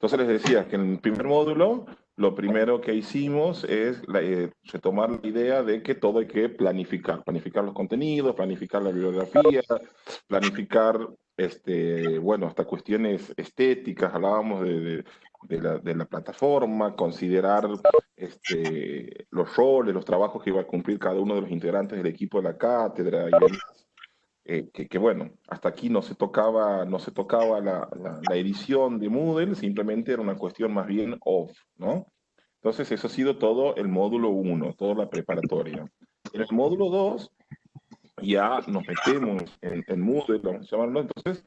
Entonces les decía que en el primer módulo, lo primero que hicimos es retomar la idea de que todo hay que planificar los contenidos, planificar la bibliografía, planificar, bueno, hasta cuestiones estéticas, hablábamos de la plataforma, considerar los roles, los trabajos que iba a cumplir cada uno de los integrantes del equipo de la cátedra y demás. Bueno, hasta aquí no se tocaba la edición de Moodle, simplemente era una cuestión más bien off, ¿no? Entonces, eso ha sido todo el módulo 1, toda la preparatoria. En el módulo 2 ya nos metemos en Moodle, vamos a llamarlo. Entonces,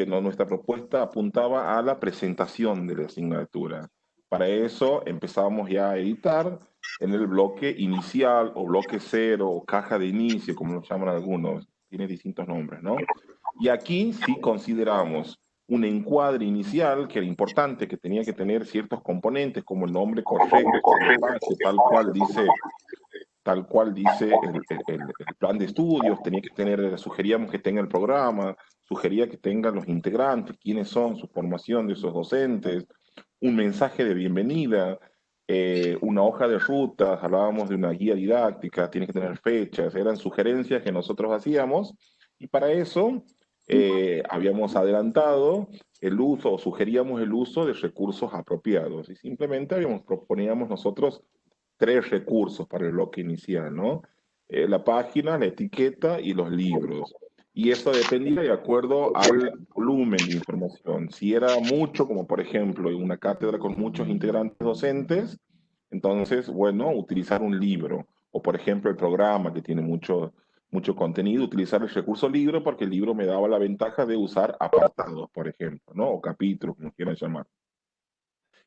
nuestra propuesta apuntaba a la presentación de la asignatura. Para eso empezamos ya a editar en el bloque inicial o bloque cero o caja de inicio, como lo llaman algunos, tiene distintos nombres, ¿no? Y aquí sí consideramos un encuadre inicial que era importante, que tenía que tener ciertos componentes como el nombre correcto, el envase, tal cual dice el plan de estudios, sugeríamos que tenga el programa, sugería que tengan los integrantes, quiénes son, su formación de esos docentes, un mensaje de bienvenida, una hoja de rutas, hablábamos de una guía didáctica, tiene que tener fechas, eran sugerencias que nosotros hacíamos, y para eso habíamos adelantado el uso, o sugeríamos el uso de recursos apropiados, y simplemente proponíamos nosotros 3 recursos para el bloque inicial, ¿no? La página, la etiqueta y los libros. Y eso dependía de acuerdo al volumen de información. Si era mucho, como por ejemplo una cátedra con muchos integrantes docentes, entonces, bueno, utilizar un libro. O por ejemplo el programa que tiene mucho contenido, utilizar el recurso libro porque el libro me daba la ventaja de usar apartados, por ejemplo, ¿no? O capítulos, como quieran llamar.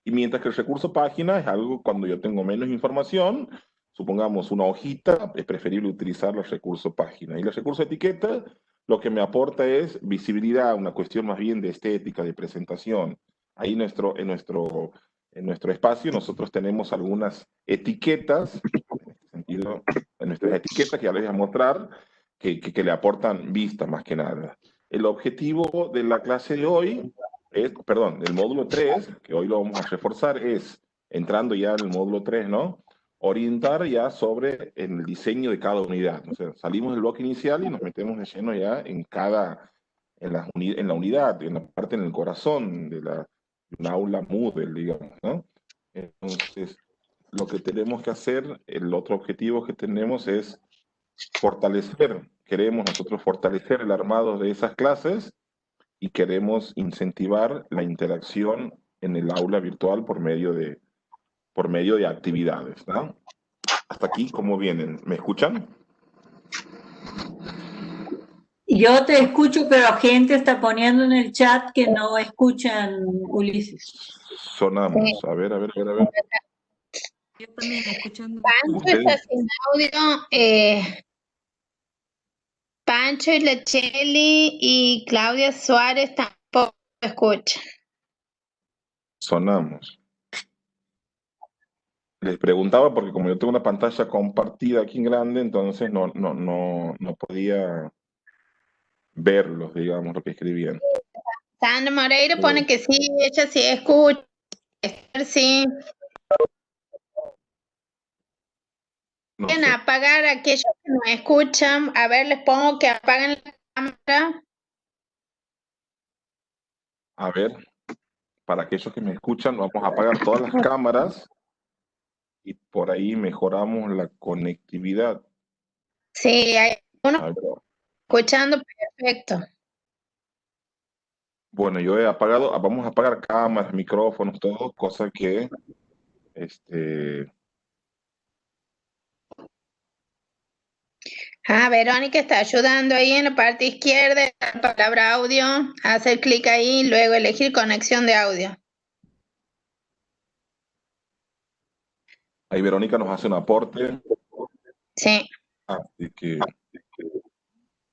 Y mientras que el recurso página es algo cuando yo tengo menos información, supongamos una hojita, es preferible utilizar el recurso página. Y el recurso etiqueta lo que me aporta es visibilidad, una cuestión más bien de estética, de presentación. Ahí en nuestro espacio nosotros tenemos algunas etiquetas, en este sentido, en nuestras etiquetas que ya les voy a mostrar, que le aportan vista más que nada. El objetivo de la clase de hoy perdón, el módulo 3 que hoy lo vamos a reforzar, es, entrando ya en el módulo 3, ¿no? Orientar ya sobre el diseño de cada unidad. O sea, salimos del bloque inicial y nos metemos de lleno ya en la unidad, en la parte, en el corazón de un aula Moodle, digamos, ¿no? Entonces, lo que tenemos que hacer, el otro objetivo que tenemos es queremos nosotros fortalecer el armado de esas clases y queremos incentivar la interacción en el aula virtual por medio de actividades, ¿no? Hasta aquí, ¿cómo vienen? ¿Me escuchan? Yo te escucho, pero gente está poniendo en el chat que no escuchan, Ulises. Sonamos. A ver. Yo también escuchando. Pancho está sin audio. Pancho y la Cheli y Claudia Suárez tampoco escuchan. Sonamos. Les preguntaba porque como yo tengo una pantalla compartida aquí en grande, entonces no podía verlos, digamos, lo que escribían. Sandra Moreira pone que sí, ella sí escucha. Esther sí. No Pueden sé. apagar a aquellos que no escuchan. A ver, les pongo que apaguen la cámara. A ver, para aquellos que me escuchan, vamos a apagar todas las cámaras y por ahí mejoramos la conectividad. Sí, hay uno A ver. escuchando perfecto. Bueno, yo he apagado, vamos a apagar cámaras, micrófonos, todo, cosa que, Verónica está ayudando ahí en la parte izquierda, la palabra audio, hacer clic ahí, luego elegir conexión de audio. ahí Verónica nos hace un aporte. Sí. Así que,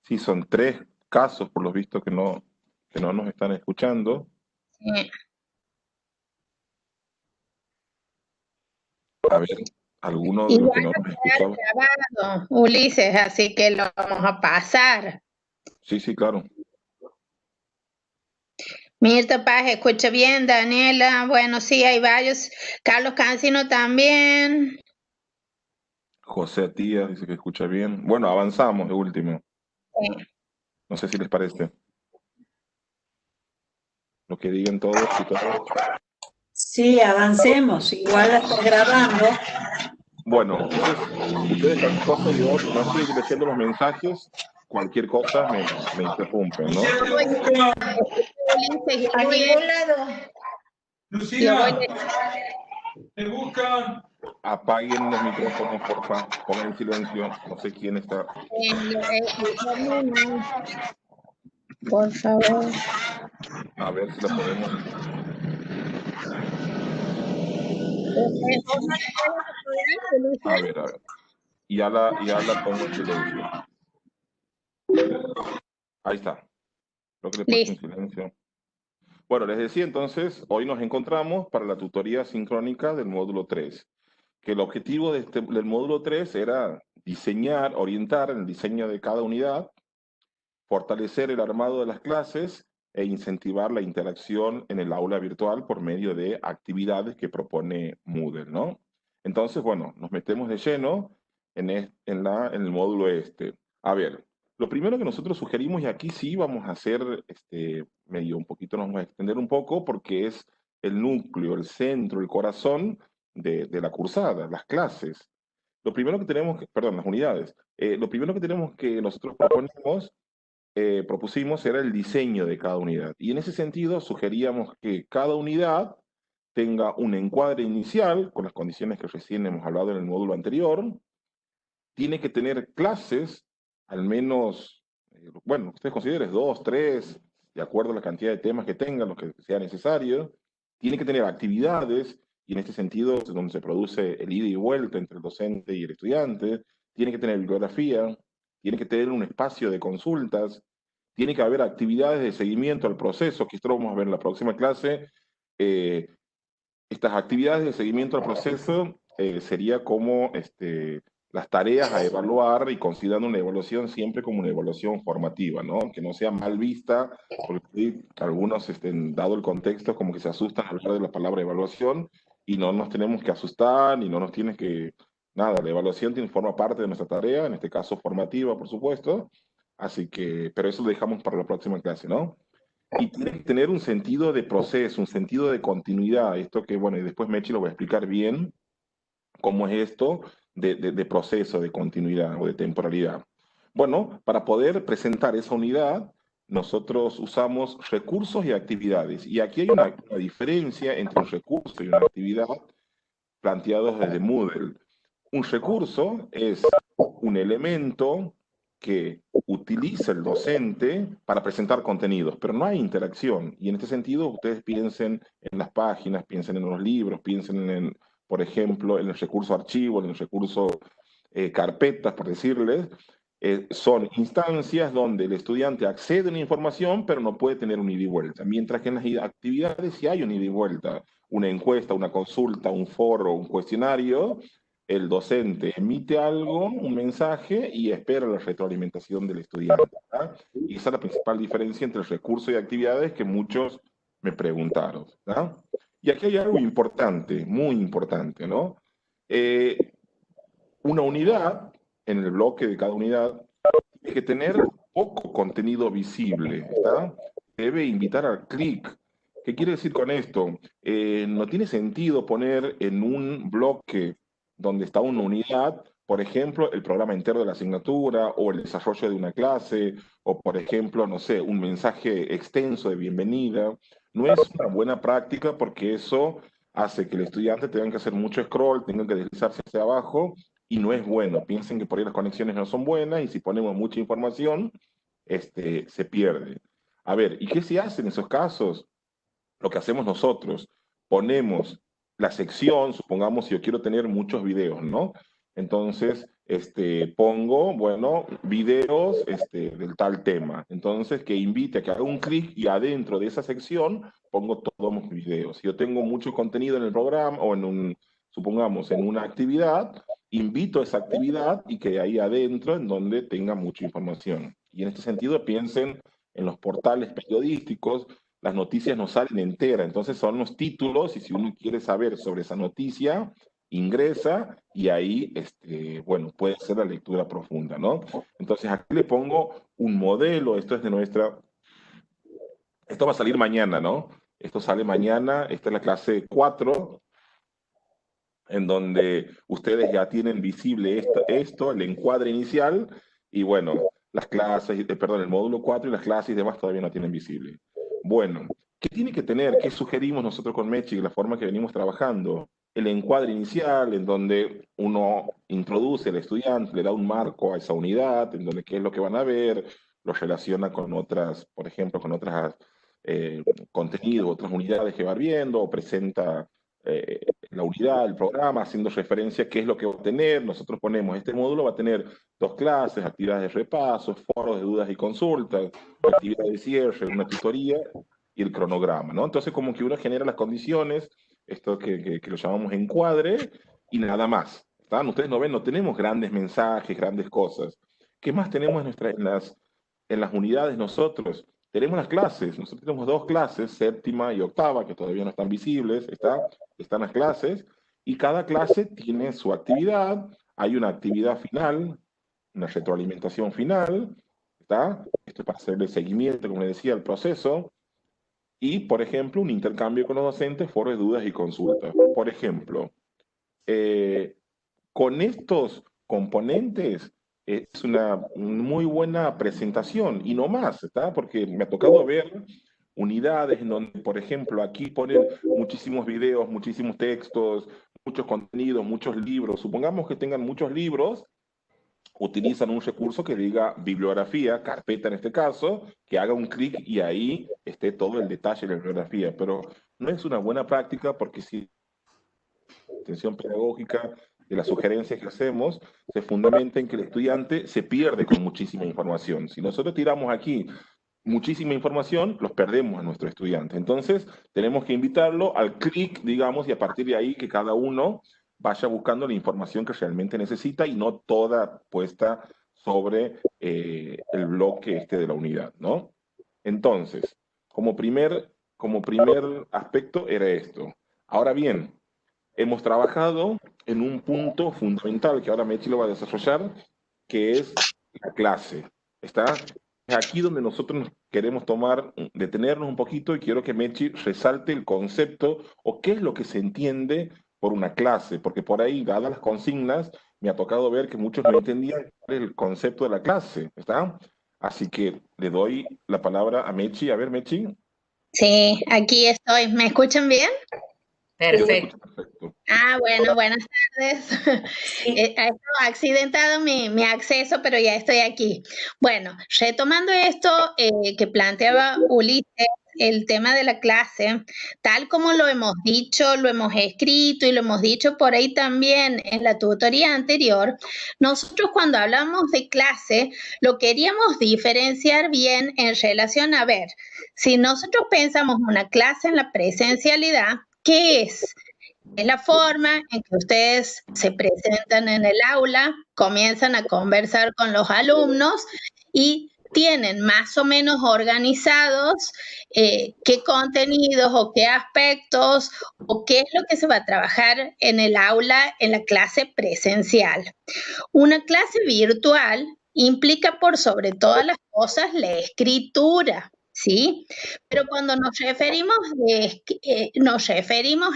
sí, son 3 casos, por lo visto, que no nos están escuchando. Sí. A ver, alguno de los que no nos escuchaba. Grabado, Ulises, así que lo vamos a pasar. Sí, claro. Mirta Paz, escucha bien. Daniela, bueno, sí, hay varios. Carlos Cancino también. José Tía dice que escucha bien. Bueno, avanzamos de último. Sí. No sé si les parece. Lo que digan todos y todas. Sí, avancemos, igual la estás grabando. Bueno, entonces, ustedes cualquier cosa, yo no estoy leyendo los mensajes, cualquier cosa me interrumpen, ¿no? Yo voy, Ulises, yo A voy ningún lado. yo voy Te buscan. Apaguen los micrófonos, porfa, pongan en silencio, no sé quién está. por favor. A ver si la podemos. A ver. Ya la pongo en silencio. Ahí está. Creo que le he puesto en Listo. silencio. Bueno, les decía entonces, hoy nos encontramos para la tutoría sincrónica del módulo 3, que el objetivo del módulo 3 era diseñar, orientar en el diseño de cada unidad, fortalecer el armado de las clases e incentivar la interacción en el aula virtual por medio de actividades que propone Moodle, ¿no? Entonces, bueno, nos metemos de lleno en el módulo este. A ver, lo primero que nosotros sugerimos, y aquí sí vamos a hacer medio un poquito, nos vamos a extender un poco, porque es el núcleo, el centro, el corazón de la cursada, las clases. Lo primero que tenemos, perdón, las unidades. Lo primero que tenemos que nosotros propusimos era el diseño de cada unidad. Y en ese sentido sugeríamos que cada unidad tenga un encuadre inicial, con las condiciones que recién hemos hablado en el módulo anterior. Tiene que tener clases, al menos, bueno, ustedes consideren 2, 3, de acuerdo a la cantidad de temas que tengan, lo que sea necesario. Tiene que tener actividades, y en este sentido es donde se produce el ida y vuelta entre el docente y el estudiante. Tiene que tener bibliografía, tiene que tener un espacio de consultas, tiene que haber actividades de seguimiento al proceso, que esto lo vamos a ver en la próxima clase. Estas actividades de seguimiento al proceso sería como las tareas a evaluar, y considerando una evaluación siempre como una evaluación formativa, ¿no? Que no sea mal vista, porque algunos, dado el contexto, como que se asustan al hablar de la palabra evaluación, y no nos tenemos que asustar, ni no nos tienes que... Nada, la evaluación forma parte de nuestra tarea, en este caso formativa, por supuesto, así que, pero eso lo dejamos para la próxima clase, ¿no? Y tiene que tener un sentido de proceso, un sentido de continuidad. Esto que, bueno, y después Mechi lo voy a explicar bien cómo es esto de proceso, de continuidad o de temporalidad. Bueno, para poder presentar esa unidad, nosotros usamos recursos y actividades. Y aquí hay una diferencia entre un recurso y una actividad planteados desde Moodle. Un recurso es un elemento que utiliza el docente para presentar contenidos, pero no hay interacción. Y en este sentido, ustedes piensen en las páginas, piensen en los libros, piensen en, por ejemplo, en el recurso archivo, en el recurso carpetas, por decirles. Son instancias donde el estudiante accede a una información, pero no puede tener un ida y vuelta. Mientras que en las actividades sí hay un ida y vuelta, una encuesta, una consulta, un foro, un cuestionario. El docente emite algo, un mensaje, y espera la retroalimentación del estudiante, ¿verdad? Y esa es la principal diferencia entre recursos y actividades que muchos me preguntaron, ¿verdad? Y aquí hay algo importante, muy importante, ¿no? Una unidad, en el bloque de cada unidad, tiene que tener poco contenido visible, ¿está? Debe invitar al clic. ¿Qué quiere decir con esto? No tiene sentido poner en un bloque donde está una unidad, por ejemplo, el programa entero de la asignatura o el desarrollo de una clase, o por ejemplo, no sé, un mensaje extenso de bienvenida. No es una buena práctica, porque eso hace que el estudiante tenga que hacer mucho scroll, tenga que deslizarse hacia abajo, y no es bueno. Piensen que por ahí las conexiones no son buenas, y si ponemos mucha información, se pierde. A ver, ¿y qué se hace en esos casos? Lo que hacemos nosotros, ponemos la sección, supongamos si yo quiero tener muchos videos, ¿no? Entonces, pongo, bueno, videos del tal tema. Entonces, que invite a que haga un clic, y adentro de esa sección pongo todos mis videos. Si yo tengo mucho contenido en el programa o supongamos, en una actividad, invito a esa actividad y que ahí adentro en donde tenga mucha información. Y en este sentido piensen en los portales periodísticos, las noticias no salen enteras, entonces son los títulos y si uno quiere saber sobre esa noticia, ingresa y ahí, bueno, puede ser la lectura profunda, ¿no? Entonces aquí le pongo un modelo, esto es de esto va a salir mañana, ¿no? Esto sale mañana, esta es la clase 4, en donde ustedes ya tienen visible esto, el encuadre inicial, y bueno, las clases, perdón, el módulo 4 y las clases y demás todavía no tienen visible. Bueno, ¿qué tiene que tener? ¿Qué sugerimos nosotros con Mechi, la forma que venimos trabajando? El encuadre inicial, en donde uno introduce al estudiante, le da un marco a esa unidad, en donde qué es lo que van a ver, lo relaciona con otras, por ejemplo, con otras contenidos, otras unidades que va viendo, o presenta la unidad, el programa, haciendo referencia a qué es lo que va a tener. Nosotros ponemos, este módulo va a tener 2 clases, actividades de repaso, foros de dudas y consultas, actividad de cierre, una tutoría y el cronograma, ¿no? Entonces como que uno genera las condiciones, esto que lo llamamos encuadre, y nada más. ¿Están? Ustedes no ven, no tenemos grandes mensajes, grandes cosas. ¿Qué más tenemos en las unidades nosotros? Tenemos las clases, nosotros tenemos 2 clases, séptima y octava, que todavía no están visibles, están las clases, y cada clase tiene su actividad, hay una actividad final, una retroalimentación final, ¿está? Esto es para hacerle seguimiento, como les decía, al proceso, y, por ejemplo, un intercambio con los docentes, foros de dudas y consultas. Por ejemplo, con estos componentes es una muy buena presentación y no más, ¿está? Porque me ha tocado ver unidades en donde, por ejemplo, aquí ponen muchísimos videos, muchísimos textos, muchos contenidos, muchos libros. Supongamos que tengan muchos libros, utilizan un recurso que diga bibliografía, carpeta en este caso, que haga un clic y ahí esté todo el detalle de la bibliografía. Pero no es una buena práctica porque si atención pedagógica, de las sugerencias que hacemos, se fundamenta en que el estudiante se pierde con muchísima información. Si nosotros tiramos aquí muchísima información, los perdemos a nuestro estudiante. Entonces, tenemos que invitarlo al clic, digamos, y a partir de ahí que cada uno vaya buscando la información que realmente necesita y no toda puesta sobre el bloque de la unidad, ¿no? Entonces, como primer aspecto era esto. Ahora bien, hemos trabajado en un punto fundamental que ahora Mechi lo va a desarrollar, que es la clase. ¿Está? Es aquí donde nosotros nos queremos detenernos un poquito y quiero que Mechi resalte el concepto o qué es lo que se entiende por una clase, porque por ahí, dadas las consignas, me ha tocado ver que muchos no entendían el concepto de la clase. ¿Está? Así que le doy la palabra a Mechi. A ver, Mechi. Sí, aquí estoy. ¿Me escuchan bien? Perfecto. Perfecto. Bueno, buenas tardes. Sí. Ha estado accidentado mi acceso, pero ya estoy aquí. Bueno, retomando esto que planteaba Ulises, el tema de la clase, tal como lo hemos dicho, lo hemos escrito y lo hemos dicho por ahí también en la tutoría anterior, nosotros cuando hablamos de clase lo queríamos diferenciar bien en relación a ver, si nosotros pensamos una clase en la presencialidad, ¿qué es? Es la forma en que ustedes se presentan en el aula, comienzan a conversar con los alumnos y tienen más o menos organizados qué contenidos o qué aspectos o qué es lo que se va a trabajar en el aula en la clase presencial. Una clase virtual implica por sobre todas las cosas la escritura. ¿Sí? Pero cuando nos referimos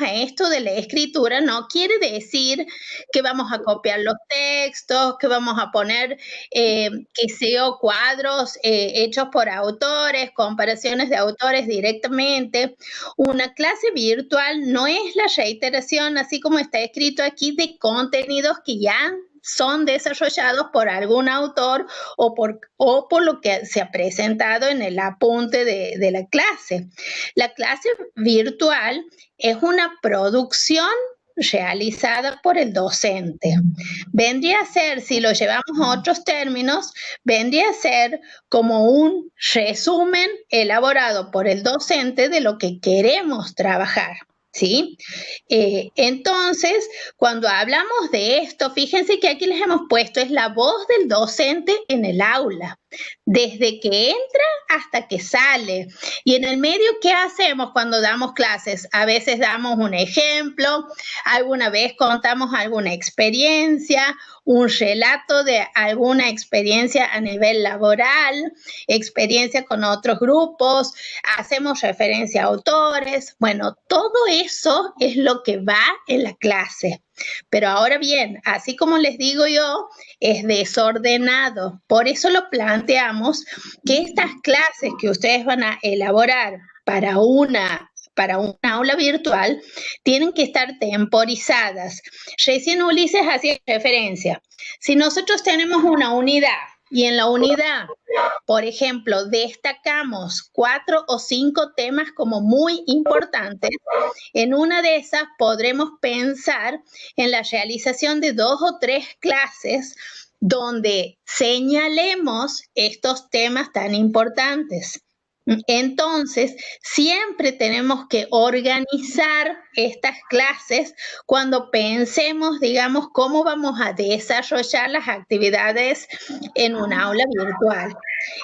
a esto de la escritura, no quiere decir que vamos a copiar los textos, que vamos a poner, que sea cuadros hechos por autores, comparaciones de autores directamente. Una clase virtual no es la reiteración, así como está escrito aquí, de contenidos que ya son desarrollados por algún autor o por lo que se ha presentado en el apunte de la clase. La clase virtual es una producción realizada por el docente. Vendría a ser, si lo llevamos a otros términos, vendría a ser como un resumen elaborado por el docente de lo que queremos trabajar. ¿Sí? Entonces, cuando hablamos de esto, fíjense que aquí les hemos puesto, es la voz del docente en el aula. desde que entra hasta que sale. Y en el medio, ¿qué hacemos cuando damos clases? A veces damos un ejemplo, alguna vez contamos alguna experiencia, un relato de alguna experiencia a nivel laboral, experiencia con otros grupos, hacemos referencia a autores. Bueno, todo eso es lo que va en la clase. Pero ahora bien, así como les digo yo, es desordenado. Por eso lo planteamos que estas clases que ustedes van a elaborar para un aula virtual tienen que estar temporizadas. Recién Ulises hacía referencia. Si nosotros tenemos una unidad y en la unidad, por ejemplo, destacamos 4 o 5 temas como muy importantes, en una de esas podremos pensar en la realización de 2 o 3 clases donde señalemos estos temas tan importantes. Entonces, siempre tenemos que organizar estas clases cuando pensemos, digamos, cómo vamos a desarrollar las actividades en un aula virtual.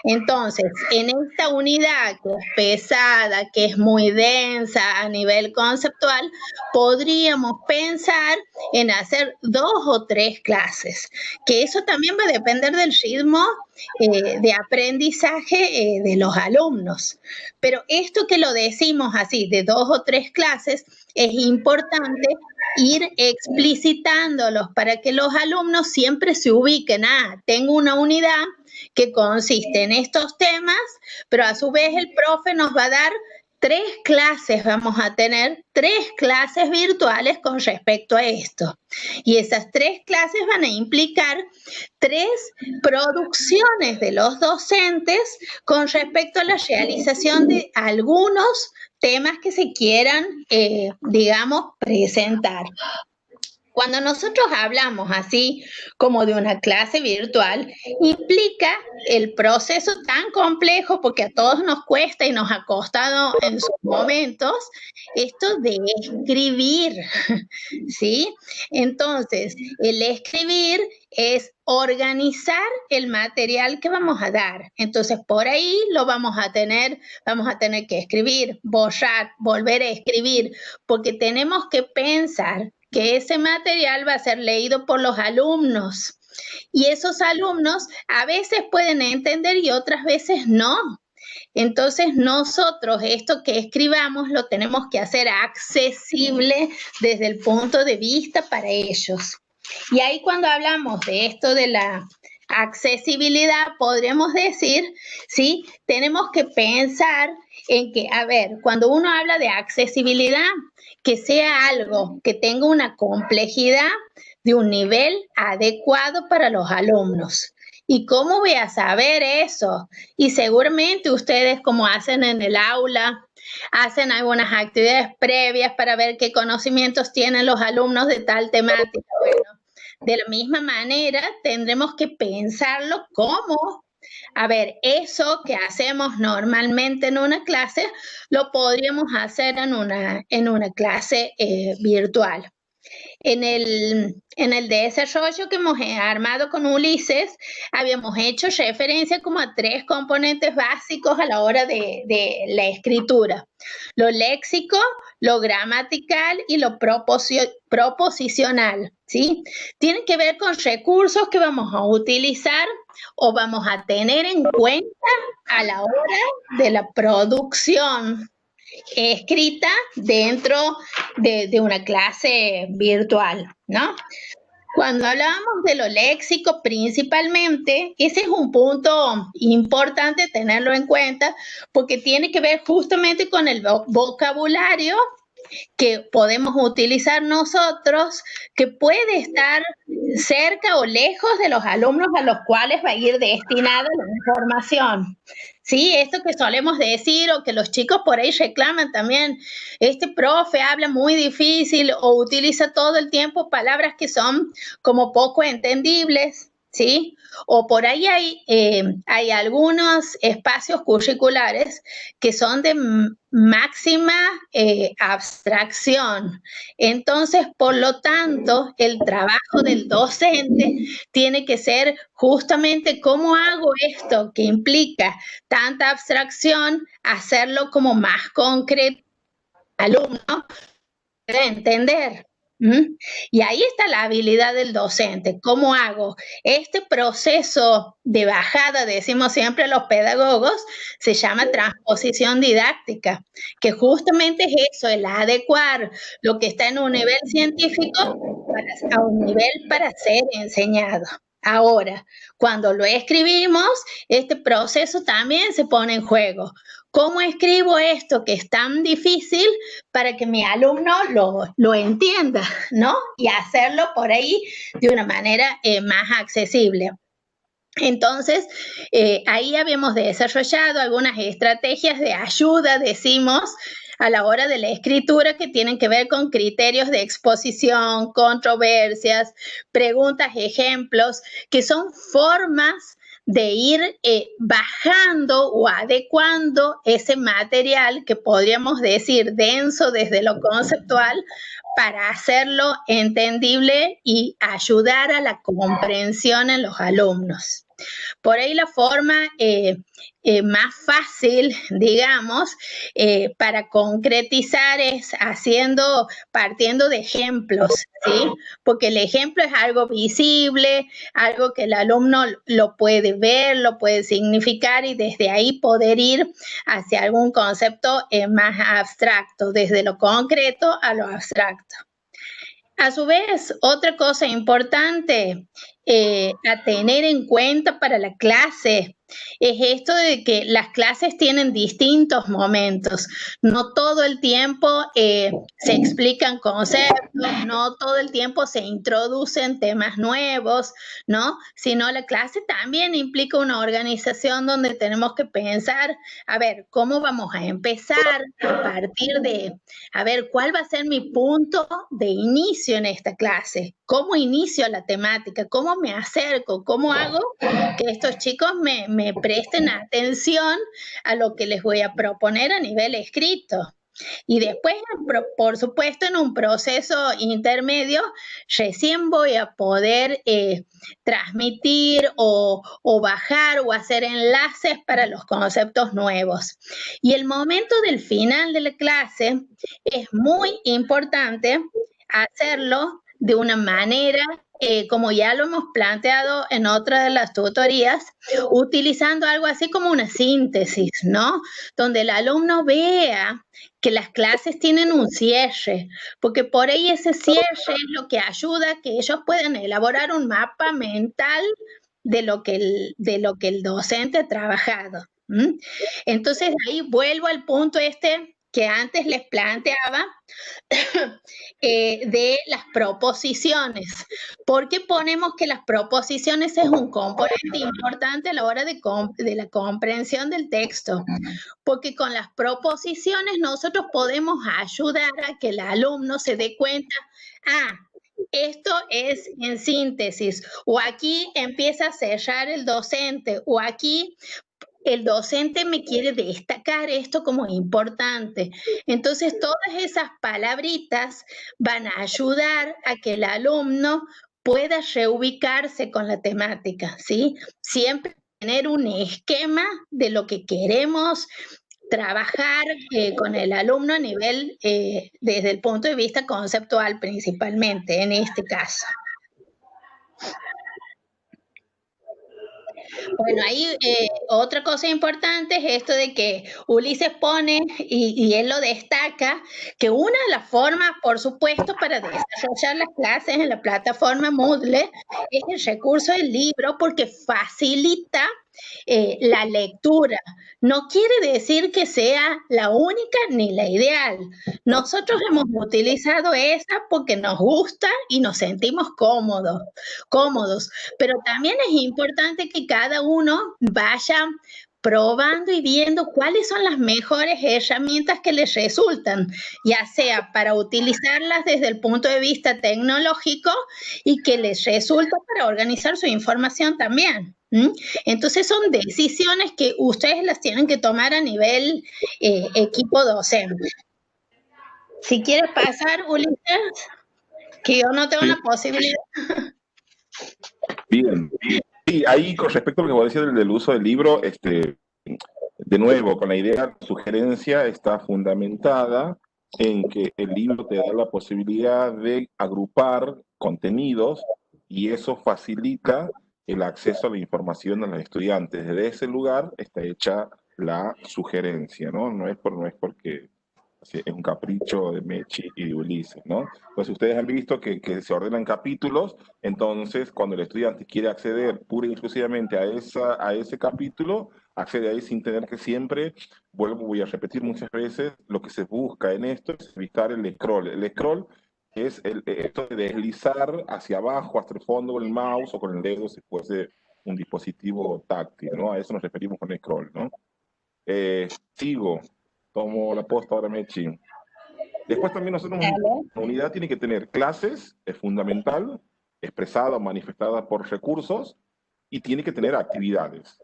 Entonces, en esta unidad que es pesada, que es muy densa a nivel conceptual, podríamos pensar en hacer 2 o 3 clases, que eso también va a depender del ritmo de aprendizaje de los alumnos. Pero esto que lo decimos así, de 2 o 3 clases, es importante ir explicitándolos para que los alumnos siempre se ubiquen. Tengo una unidad que consiste en estos temas, pero a su vez el profe nos va a dar 3 clases, vamos a tener 3 clases virtuales con respecto a esto. Y esas 3 clases van a implicar 3 producciones de los docentes con respecto a la realización de algunos temas que se quieran, digamos, presentar. Cuando nosotros hablamos así como de una clase virtual, implica el proceso tan complejo, porque a todos nos cuesta y nos ha costado en sus momentos, esto de escribir, ¿sí? Entonces, el escribir es organizar el material que vamos a dar. Entonces, por ahí lo vamos a tener que escribir, borrar, volver a escribir, porque tenemos que pensar que ese material va a ser leído por los alumnos. Y esos alumnos a veces pueden entender y otras veces no. Entonces nosotros esto que escribamos lo tenemos que hacer accesible desde el punto de vista para ellos. Y ahí cuando hablamos de esto de la accesibilidad, podremos decir, ¿sí? Tenemos que pensar en que, a ver, cuando uno habla de accesibilidad, que sea algo que tenga una complejidad de un nivel adecuado para los alumnos. ¿Y cómo voy a saber eso? Y seguramente ustedes, como hacen en el aula, hacen algunas actividades previas para ver qué conocimientos tienen los alumnos de tal temática. Bueno, de la misma manera, tendremos que pensarlo como, a ver, eso que hacemos normalmente en una clase, lo podríamos hacer en una clase virtual. En el desarrollo que hemos armado con Ulises, habíamos hecho referencia como a 3 componentes básicos a la hora de la escritura. Lo léxico, lo gramatical y lo proposicional, ¿sí? Tienen que ver con recursos que vamos a utilizar o vamos a tener en cuenta a la hora de la producción escrita dentro de una clase virtual, ¿no? Cuando hablábamos de lo léxico principalmente, ese es un punto importante tenerlo en cuenta porque tiene que ver justamente con el vocabulario que podemos utilizar nosotros, que puede estar cerca o lejos de los alumnos a los cuales va a ir destinada la información. Sí, esto que solemos decir o que los chicos por ahí reclaman también, este profe habla muy difícil o utiliza todo el tiempo palabras que son como poco entendibles. ¿sí? O por ahí hay algunos espacios curriculares que son de máxima abstracción. Entonces, por lo tanto, el trabajo del docente tiene que ser justamente cómo hago esto que implica tanta abstracción, hacerlo como más concreto al alumno para entender. Y ahí está la habilidad del docente. ¿Cómo hago? Este proceso de bajada, decimos siempre los pedagogos, se llama transposición didáctica, que justamente es eso, el adecuar lo que está en un nivel científico a un nivel para ser enseñado. Ahora, cuando lo escribimos, este proceso también se pone en juego. ¿Cómo escribo esto que es tan difícil para que mi alumno lo entienda, ¿no? Y hacerlo por ahí de una manera más accesible. Entonces, ahí habíamos desarrollado algunas estrategias de ayuda, decimos, a la hora de la escritura que tienen que ver con criterios de exposición, controversias, preguntas, ejemplos, que son formas de ir bajando o adecuando ese material que podríamos decir denso desde lo conceptual para hacerlo entendible y ayudar a la comprensión en los alumnos. Por ahí la forma más fácil, digamos, para concretizar es partiendo de ejemplos, ¿sí? Porque el ejemplo es algo visible, algo que el alumno lo puede ver, lo puede significar y desde ahí poder ir hacia algún concepto más abstracto, desde lo concreto a lo abstracto. A su vez, otra cosa importante a tener en cuenta para la clase es esto de que las clases tienen distintos momentos. No todo el tiempo se explican conceptos, no todo el tiempo se introducen temas nuevos, ¿no? Sino la clase también implica una organización donde tenemos que pensar, a ver, ¿cómo vamos a empezar a partir de, a ver, cuál va a ser mi punto de inicio en esta clase? ¿Cómo inicio la temática? ¿Cómo me acerco? ¿Cómo hago que estos chicos me presten atención a lo que les voy a proponer a nivel escrito? Y después, por supuesto, en un proceso intermedio, recién voy a poder transmitir o bajar o hacer enlaces para los conceptos nuevos. Y el momento del final de la clase es muy importante hacerlo de una manera, como ya lo hemos planteado en otra de las tutorías, utilizando algo así como una síntesis, ¿no? Donde el alumno vea que las clases tienen un cierre, porque por ahí ese cierre es lo que ayuda a que ellos puedan elaborar un mapa mental de lo que el docente ha trabajado. Entonces, ahí vuelvo al punto que antes les planteaba de las proposiciones. ¿Por qué ponemos que las proposiciones es un componente importante a la hora de la comprensión del texto? Porque con las proposiciones nosotros podemos ayudar a que el alumno se dé cuenta, esto es en síntesis, o aquí empieza a cerrar el docente, o aquí el docente me quiere destacar esto como importante. Entonces, todas esas palabritas van a ayudar a que el alumno pueda reubicarse con la temática, ¿sí? Siempre tener un esquema de lo que queremos trabajar con el alumno a nivel, desde el punto de vista conceptual principalmente, en este caso. Bueno, ahí otra cosa importante es esto de que Ulises pone, y él lo destaca, que una de las formas, por supuesto, para desarrollar las clases en la plataforma Moodle es el recurso del libro porque facilita la lectura. No quiere decir que sea la única ni la ideal. Nosotros hemos utilizado esa porque nos gusta y nos sentimos cómodos, pero también es importante que cada uno vaya probando y viendo cuáles son las mejores herramientas que les resultan, ya sea para utilizarlas desde el punto de vista tecnológico y que les resulta para organizar su información también. Entonces son decisiones que ustedes las tienen que tomar a nivel equipo docente. Si quieres pasar, Ulises, que yo no tengo Sí. una posibilidad. Bien. Sí, ahí con respecto a lo que vos decías del uso del libro, de nuevo, con la idea, la sugerencia está fundamentada en que el libro te da la posibilidad de agrupar contenidos y eso facilita el acceso a la información a los estudiantes. Desde ese lugar está hecha la sugerencia, ¿no? No es porque es un capricho de Mechi y de Ulises, ¿no? Entonces ustedes han visto que se ordenan capítulos, entonces cuando el estudiante quiere acceder pura y exclusivamente a ese capítulo, accede ahí sin tener que siempre, voy a repetir muchas veces, lo que se busca en esto es evitar el scroll. El scroll es esto de deslizar hacia abajo, hasta el fondo con el mouse o con el dedo si fuese un dispositivo táctil, ¿no? A eso nos referimos con el scroll, ¿no? Sigo, tomo la posta ahora, Mechi. Después también nosotros, la unidad tiene que tener clases, es fundamental, expresada o manifestada por recursos, y tiene que tener actividades.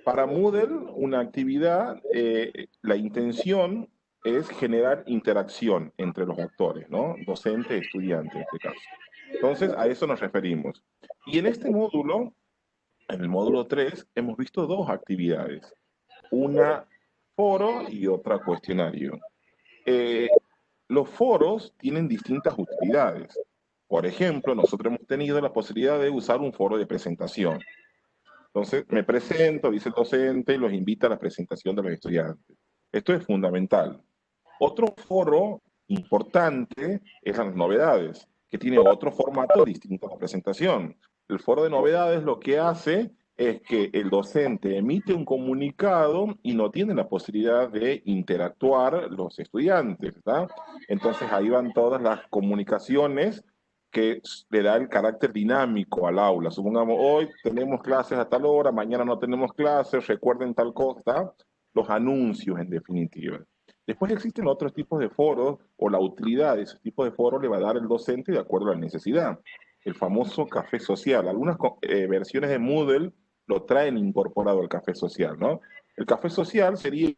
Para Moodle, una actividad, la intención es generar interacción entre los actores, ¿no? Docente, estudiante, en este caso. Entonces, a eso nos referimos. Y en este módulo, en el módulo 3, hemos visto dos actividades. Una foro y otra cuestionario. Los foros tienen distintas utilidades. Por ejemplo, nosotros hemos tenido la posibilidad de usar un foro de presentación. Entonces, me presento, dice el docente, y los invita a la presentación de los estudiantes. Esto es fundamental. Otro foro importante es las novedades, que tiene otro formato distinto a la presentación. El foro de novedades lo que hace es que el docente emite un comunicado y no tiene la posibilidad de interactuar los estudiantes, ¿verdad? Entonces ahí van todas las comunicaciones que le da el carácter dinámico al aula. Supongamos, hoy tenemos clases a tal hora, mañana no tenemos clases, recuerden tal cosa, los anuncios en definitiva. Después existen otros tipos de foros, o la utilidad de esos tipos de foros le va a dar el docente de acuerdo a la necesidad. El famoso café social. Algunas versiones de Moodle lo traen incorporado al café social, ¿no? El café social sería,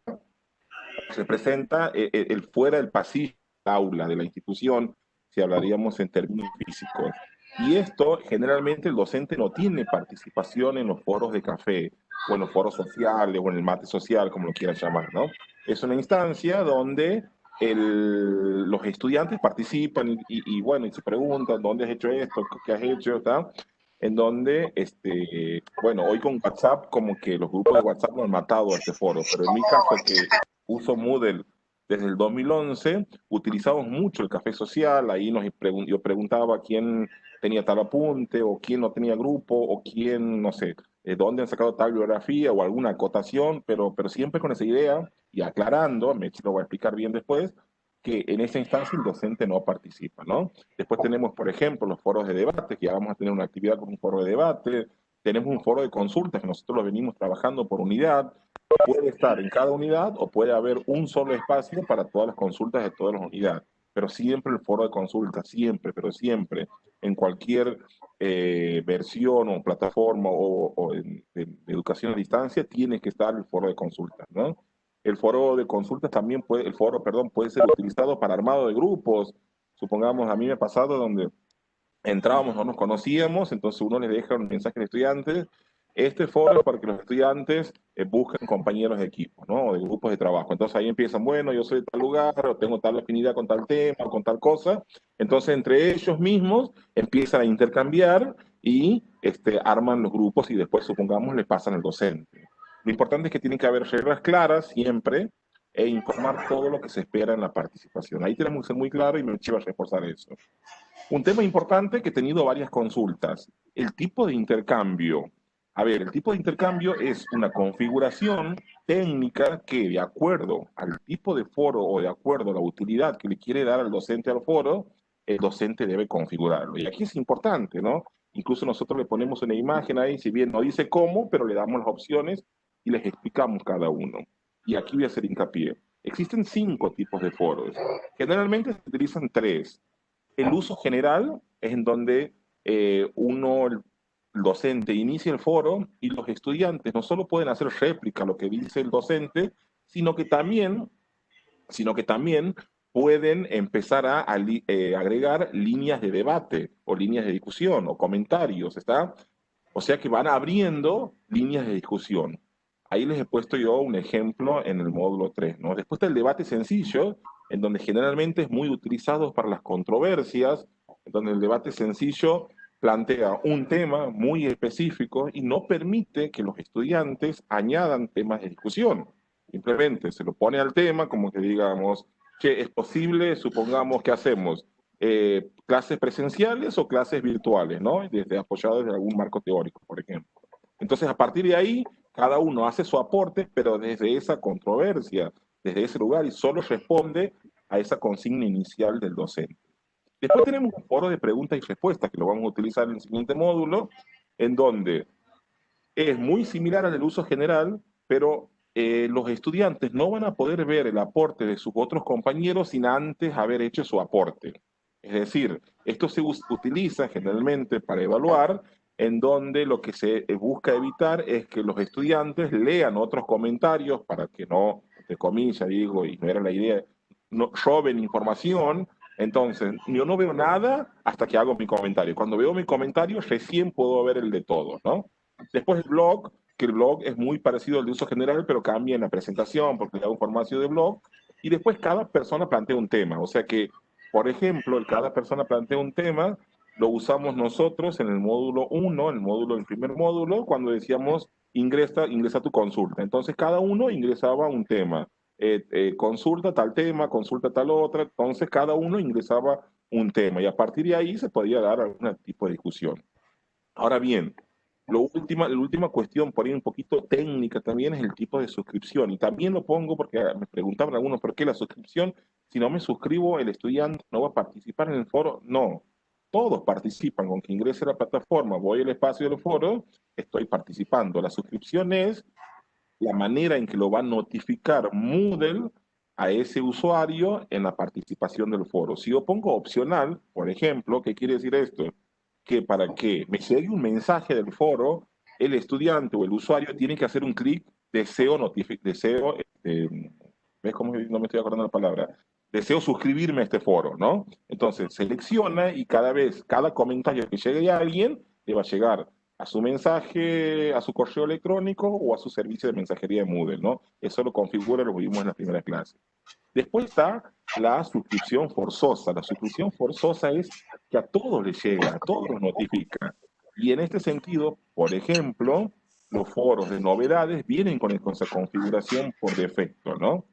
representa el fuera del pasillo del aula, de la institución, si hablaríamos en términos físicos. Y esto, generalmente, el docente no tiene participación en los foros de café, o en los foros sociales, o en el mate social, como lo quieran llamar, ¿no? Es una instancia donde los estudiantes participan y bueno, y se preguntan, ¿dónde has hecho esto? ¿Qué has hecho? ¿Tá? En donde, bueno, hoy con WhatsApp, como que los grupos de WhatsApp lo han matado a este foro, pero en mi caso, que uso Moodle desde el 2011, utilizamos mucho el café social, ahí yo preguntaba quién tenía tal apunte, o quién no tenía grupo, o quién, no sé, dónde han sacado tal biografía, o alguna acotación, pero siempre con esa idea, y aclarando, me lo voy a explicar bien después, que en esa instancia el docente no participa, ¿no? Después tenemos, por ejemplo, los foros de debate, que ya vamos a tener una actividad con un foro de debate, tenemos un foro de consultas, que nosotros lo venimos trabajando por unidad, puede estar en cada unidad o puede haber un solo espacio para todas las consultas de todas las unidades, pero siempre el foro de consultas, siempre, pero siempre, en cualquier versión o plataforma o de educación a distancia, tiene que estar el foro de consultas, ¿no? El foro de consultas también puede, puede ser utilizado para armado de grupos. Supongamos, a mí me ha pasado donde entrábamos, no nos conocíamos, entonces uno les deja un mensaje a los estudiantes. Este foro es para que los estudiantes busquen compañeros de equipo, ¿no? O de grupos de trabajo. Entonces ahí empiezan, bueno, yo soy de tal lugar, o tengo tal afinidad con tal tema, o con tal cosa. Entonces entre ellos mismos empiezan a intercambiar y arman los grupos y después, supongamos, le pasan al docente. Lo importante es que tienen que haber reglas claras siempre e informar todo lo que se espera en la participación. Ahí tenemos que ser muy claros y me chiva a reforzar eso. Un tema importante que he tenido varias consultas, el tipo de intercambio. A ver, el tipo de intercambio es una configuración técnica que, de acuerdo al tipo de foro o de acuerdo a la utilidad que le quiere dar al docente al foro, el docente debe configurarlo. Y aquí es importante, ¿no? Incluso nosotros le ponemos una imagen ahí, si bien no dice cómo, pero le damos las opciones y les explicamos cada uno. Y aquí voy a hacer hincapié. Existen 5 tipos de foros. Generalmente se utilizan 3. El uso general es en donde el docente inicia el foro y los estudiantes no solo pueden hacer réplica a lo que dice el docente, sino que también pueden empezar a agregar líneas de debate o líneas de discusión o comentarios, ¿está? O sea que van abriendo líneas de discusión. Ahí les he puesto yo un ejemplo en el módulo 3, ¿no? Después está el debate sencillo, en donde generalmente es muy utilizado para las controversias, en donde el debate sencillo plantea un tema muy específico y no permite que los estudiantes añadan temas de discusión. Simplemente se lo pone al tema como que digamos, che, es posible, supongamos, que hacemos clases presenciales o clases virtuales, ¿no? Apoyadas desde algún marco teórico, por ejemplo. Entonces, a partir de ahí, cada uno hace su aporte, pero desde esa controversia, desde ese lugar, y solo responde a esa consigna inicial del docente. Después tenemos un foro de preguntas y respuestas, que lo vamos a utilizar en el siguiente módulo, en donde es muy similar al del uso general, pero los estudiantes no van a poder ver el aporte de sus otros compañeros sin antes haber hecho su aporte. Es decir, esto se utiliza generalmente para evaluar, en donde lo que se busca evitar es que los estudiantes lean otros comentarios para que no, entre comillas, digo, y no era la idea, no roben información. Entonces, yo no veo nada hasta que hago mi comentario. Cuando veo mi comentario, recién puedo ver el de todos, ¿no? Después el blog, que el blog es muy parecido al de uso general, pero cambia en la presentación porque le da un formato de blog. Y después cada persona plantea un tema. O sea que, por ejemplo, cada persona plantea un tema, lo usamos nosotros en el módulo 1, el primer módulo, cuando decíamos ingresa tu consulta. Entonces cada uno ingresaba un tema. Consulta tal tema, consulta tal otra. Entonces cada uno ingresaba un tema. Y a partir de ahí se podía dar algún tipo de discusión. Ahora bien, la última cuestión, por ahí un poquito técnica también, es el tipo de suscripción. Y también lo pongo porque me preguntaban algunos, ¿por qué la suscripción? Si no me suscribo, ¿el estudiante no va a participar en el foro? No, todos participan. Con que ingrese a la plataforma, voy al espacio del foro, estoy participando. La suscripción es la manera en que lo va a notificar Moodle a ese usuario en la participación del foro. Si yo pongo opcional, por ejemplo, ¿qué quiere decir esto? Que para que me llegue un mensaje del foro, el estudiante o el usuario tiene que hacer un clic, ¿ves cómo no me estoy acordando la palabra? Deseo suscribirme a este foro, ¿no? Entonces selecciona y cada comentario que llegue a alguien, le va a llegar a su mensaje, a su correo electrónico o a su servicio de mensajería de Moodle, ¿no? Eso lo configura, lo vimos en la primera clase. Después está la suscripción forzosa. La suscripción forzosa es que a todos les llega, a todos los notifica. Y en este sentido, por ejemplo, los foros de novedades vienen con esa configuración por defecto, ¿no?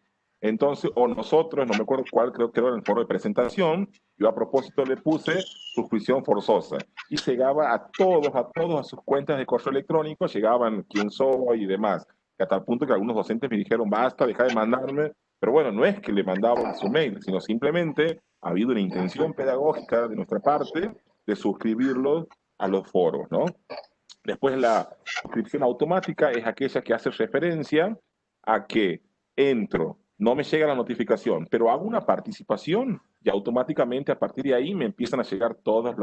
Entonces, o nosotros, no me acuerdo cuál, creo que era en el foro de presentación, yo a propósito le puse suscripción forzosa. Y llegaba a todos a sus cuentas de correo electrónico, llegaban quién soy y demás. Que a tal punto que algunos docentes me dijeron, basta, deja de mandarme. Pero bueno, no es que le mandaban a su mail, sino simplemente ha habido una intención pedagógica de nuestra parte de suscribirlos a los foros, ¿no? Después la suscripción automática es aquella que hace referencia a que entro, no me llega la notificación, pero hago una participación y automáticamente a partir de ahí me empiezan a llegar todas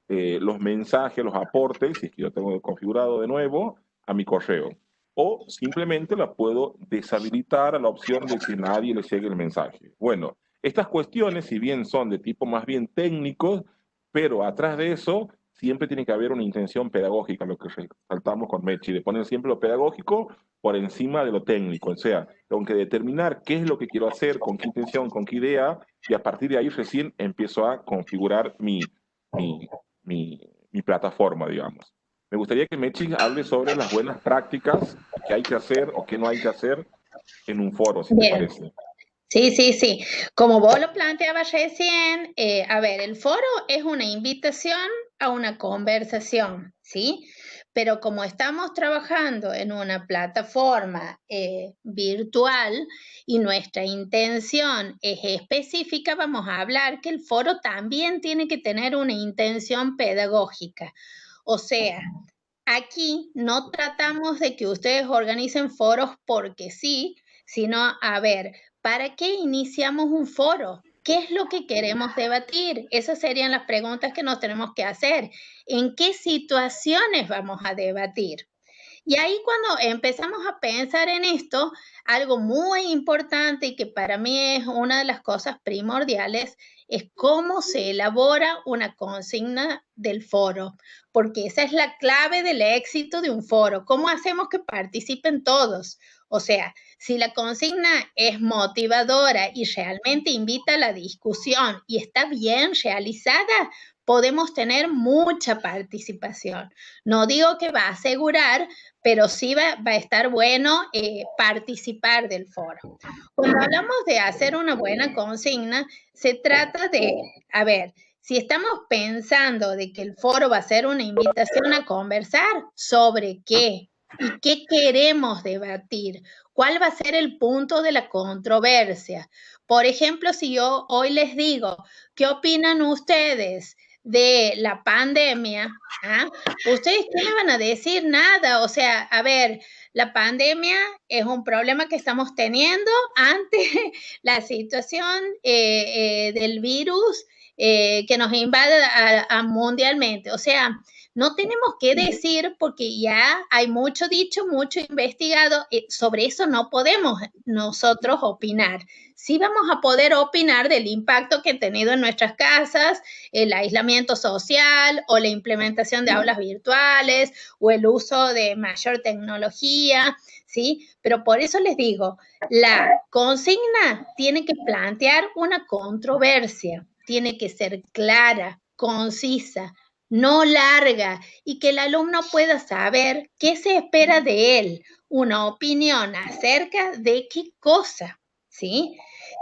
los mensajes, los aportes, si es que yo tengo configurado de nuevo, a mi correo. O simplemente la puedo deshabilitar a la opción de que nadie le llegue el mensaje. Bueno, estas cuestiones, si bien son de tipo más bien técnico, pero atrás de eso siempre tiene que haber una intención pedagógica, lo que resaltamos con Mechi, de poner siempre lo pedagógico por encima de lo técnico. O sea, tengo que determinar qué es lo que quiero hacer, con qué intención, con qué idea, y a partir de ahí recién empiezo a configurar mi plataforma, digamos. Me gustaría que Mechi hable sobre las buenas prácticas que hay que hacer o que no hay que hacer en un foro, si te parece. Sí. Como vos lo planteabas recién, a ver, el foro es una invitación a una conversación, ¿sí? Pero como estamos trabajando en una plataforma virtual y nuestra intención es específica, vamos a hablar que el foro también tiene que tener una intención pedagógica. O sea, aquí no tratamos de que ustedes organicen foros porque sí, sino, a ver, ¿para qué iniciamos un foro? ¿Qué es lo que queremos debatir? Esas serían las preguntas que nos tenemos que hacer. ¿En qué situaciones vamos a debatir? Y ahí cuando empezamos a pensar en esto, algo muy importante y que para mí es una de las cosas primordiales, es cómo se elabora una consigna del foro, porque esa es la clave del éxito de un foro. ¿Cómo hacemos que participen todos? O sea, si la consigna es motivadora y realmente invita a la discusión y está bien realizada, podemos tener mucha participación. No digo que va a asegurar, pero sí va a estar bueno participar del foro. Cuando hablamos de hacer una buena consigna, se trata de, a ver, si estamos pensando de que el foro va a ser una invitación a conversar, ¿sobre qué? ¿Y qué queremos debatir? ¿Cuál va a ser el punto de la controversia? Por ejemplo, si yo hoy les digo, ¿qué opinan ustedes de la pandemia? ¿Ah? ¿Ustedes qué me van a decir? Nada. O sea, a ver, la pandemia es un problema que estamos teniendo ante la situación del virus que nos invade mundialmente. O sea, no tenemos que decir porque ya hay mucho dicho, mucho investigado, sobre eso no podemos nosotros opinar. Sí vamos a poder opinar del impacto que ha tenido en nuestras casas, el aislamiento social o la implementación de aulas virtuales o el uso de mayor tecnología, ¿sí? Pero por eso les digo, la consigna tiene que plantear una controversia, tiene que ser clara, concisa, no larga, y que el alumno pueda saber qué se espera de él, una opinión acerca de qué cosa, ¿sí?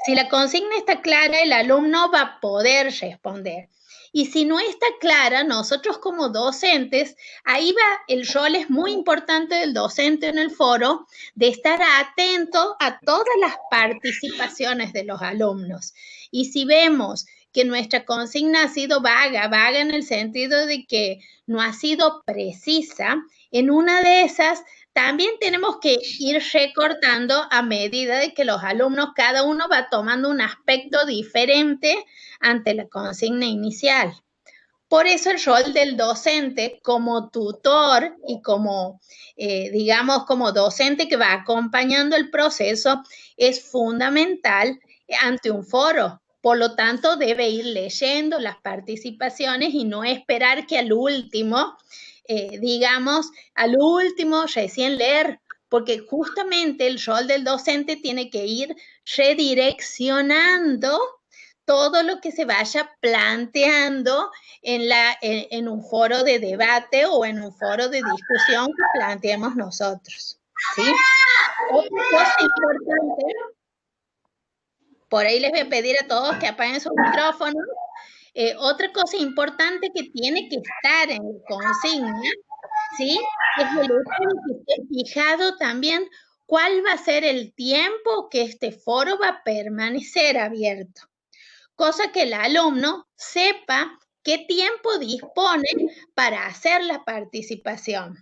Si la consigna está clara, el alumno va a poder responder. Y si no está clara, nosotros como docentes, ahí va, el rol es muy importante del docente en el foro, de estar atento a todas las participaciones de los alumnos. Y si vemos que nuestra consigna ha sido vaga en el sentido de que no ha sido precisa, en una de esas también tenemos que ir recortando a medida de que los alumnos, cada uno va tomando un aspecto diferente ante la consigna inicial. Por eso el rol del docente como tutor y como, digamos, como docente que va acompañando el proceso es fundamental ante un foro. Por lo tanto, debe ir leyendo las participaciones y no esperar que al último, digamos, al último recién leer, porque justamente el rol del docente tiene que ir redireccionando todo lo que se vaya planteando en un foro de debate o en un foro de discusión que planteemos nosotros, ¿sí? Otra cosa importante, por ahí les voy a pedir a todos que apaguen sus micrófonos. Otra cosa importante que tiene que estar en la consigna, ¿sí? Es el hecho de que esté fijado también cuál va a ser el tiempo que este foro va a permanecer abierto. Cosa que el alumno sepa qué tiempo dispone para hacer la participación.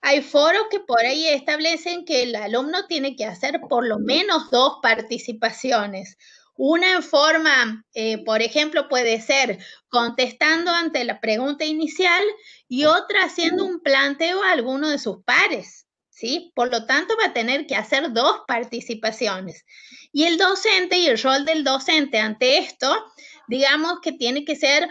Hay foros que por ahí establecen que el alumno tiene que hacer por lo menos 2 participaciones. Una en forma, por ejemplo, puede ser contestando ante la pregunta inicial y otra haciendo un planteo a alguno de sus pares, ¿sí? Por lo tanto, va a tener que hacer 2 participaciones. Y el docente y el rol del docente ante esto, digamos que tiene que ser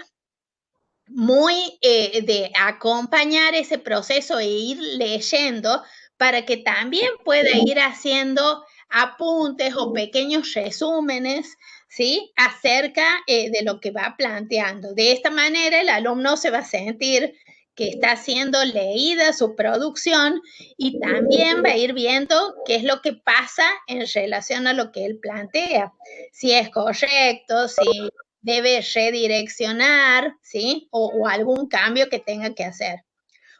muy de acompañar ese proceso e ir leyendo para que también pueda ir haciendo apuntes o pequeños resúmenes, ¿sí? Acerca de lo que va planteando. De esta manera el alumno se va a sentir que está siendo leída su producción y también va a ir viendo qué es lo que pasa en relación a lo que él plantea. Si es correcto, si debe redireccionar, ¿sí? O algún cambio que tenga que hacer.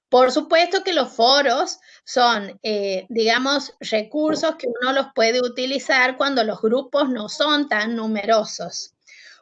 Por supuesto que los foros son, digamos, recursos que uno los puede utilizar cuando los grupos no son tan numerosos.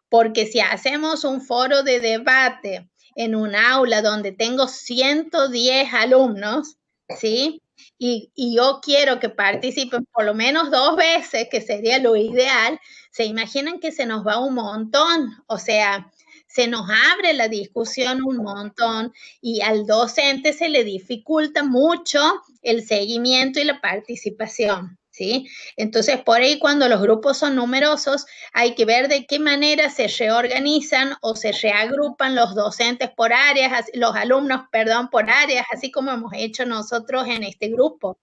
Porque si hacemos un foro de debate en un aula donde tengo 110 alumnos, ¿sí? Y yo quiero que participen por lo menos 2 veces, que sería lo ideal, se imaginan que se nos va un montón, o sea, se nos abre la discusión un montón y al docente se le dificulta mucho el seguimiento y la participación, ¿sí? Entonces, por ahí cuando los grupos son numerosos, hay que ver de qué manera se reorganizan o se reagrupan los docentes por áreas, los alumnos, perdón, por áreas, así como hemos hecho nosotros en este grupo,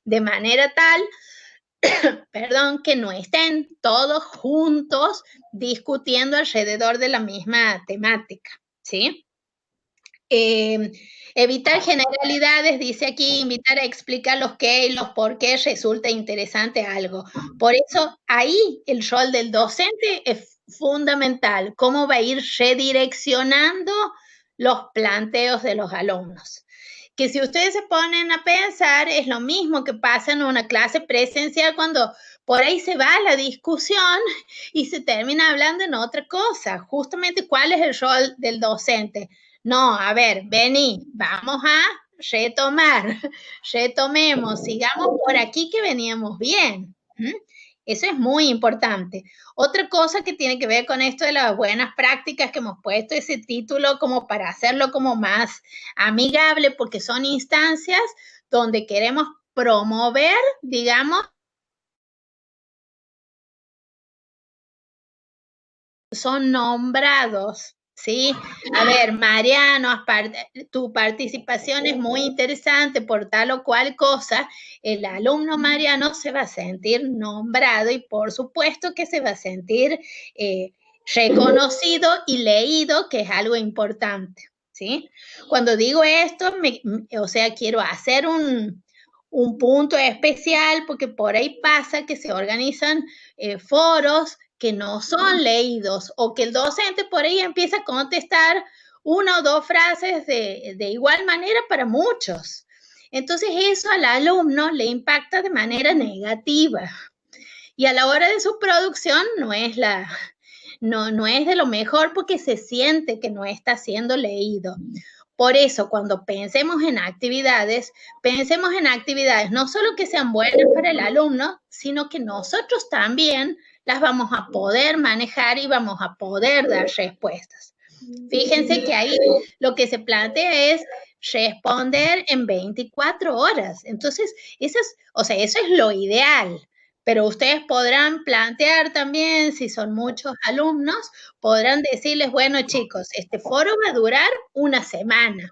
de manera tal perdón, que no estén todos juntos discutiendo alrededor de la misma temática, ¿sí? Evitar generalidades, dice aquí, invitar a explicar los qué y los por qué resulta interesante algo. Por eso ahí el rol del docente es fundamental, cómo va a ir redireccionando los planteos de los alumnos. Que si ustedes se ponen a pensar, es lo mismo que pasa en una clase presencial cuando por ahí se va la discusión y se termina hablando en otra cosa. Justamente, ¿cuál es el rol del docente? No, a ver, vení, vamos a retomemos, sigamos por aquí que veníamos bien. Eso es muy importante. Otra cosa que tiene que ver con esto de las buenas prácticas, que hemos puesto ese título como para hacerlo como más amigable, porque son instancias donde queremos promover, digamos, son nombrados, ¿sí? A ver, Mariano, tu participación es muy interesante por tal o cual cosa. El alumno Mariano se va a sentir nombrado y por supuesto que se va a sentir reconocido y leído, que es algo importante, ¿sí? Cuando digo esto, o sea, quiero hacer un punto especial porque por ahí pasa que se organizan foros que no son leídos o que el docente por ahí empieza a contestar una o dos frases de igual manera para muchos. Entonces eso al alumno le impacta de manera negativa y a la hora de su producción no es de lo mejor porque se siente que no está siendo leído. Por eso, cuando pensemos en actividades no solo que sean buenas para el alumno, sino que nosotros también las vamos a poder manejar y vamos a poder dar respuestas. Fíjense que ahí lo que se plantea es responder en 24 horas. Entonces, eso es lo ideal. Pero ustedes podrán plantear también, si son muchos alumnos, podrán decirles, bueno, chicos, este foro va a durar una semana.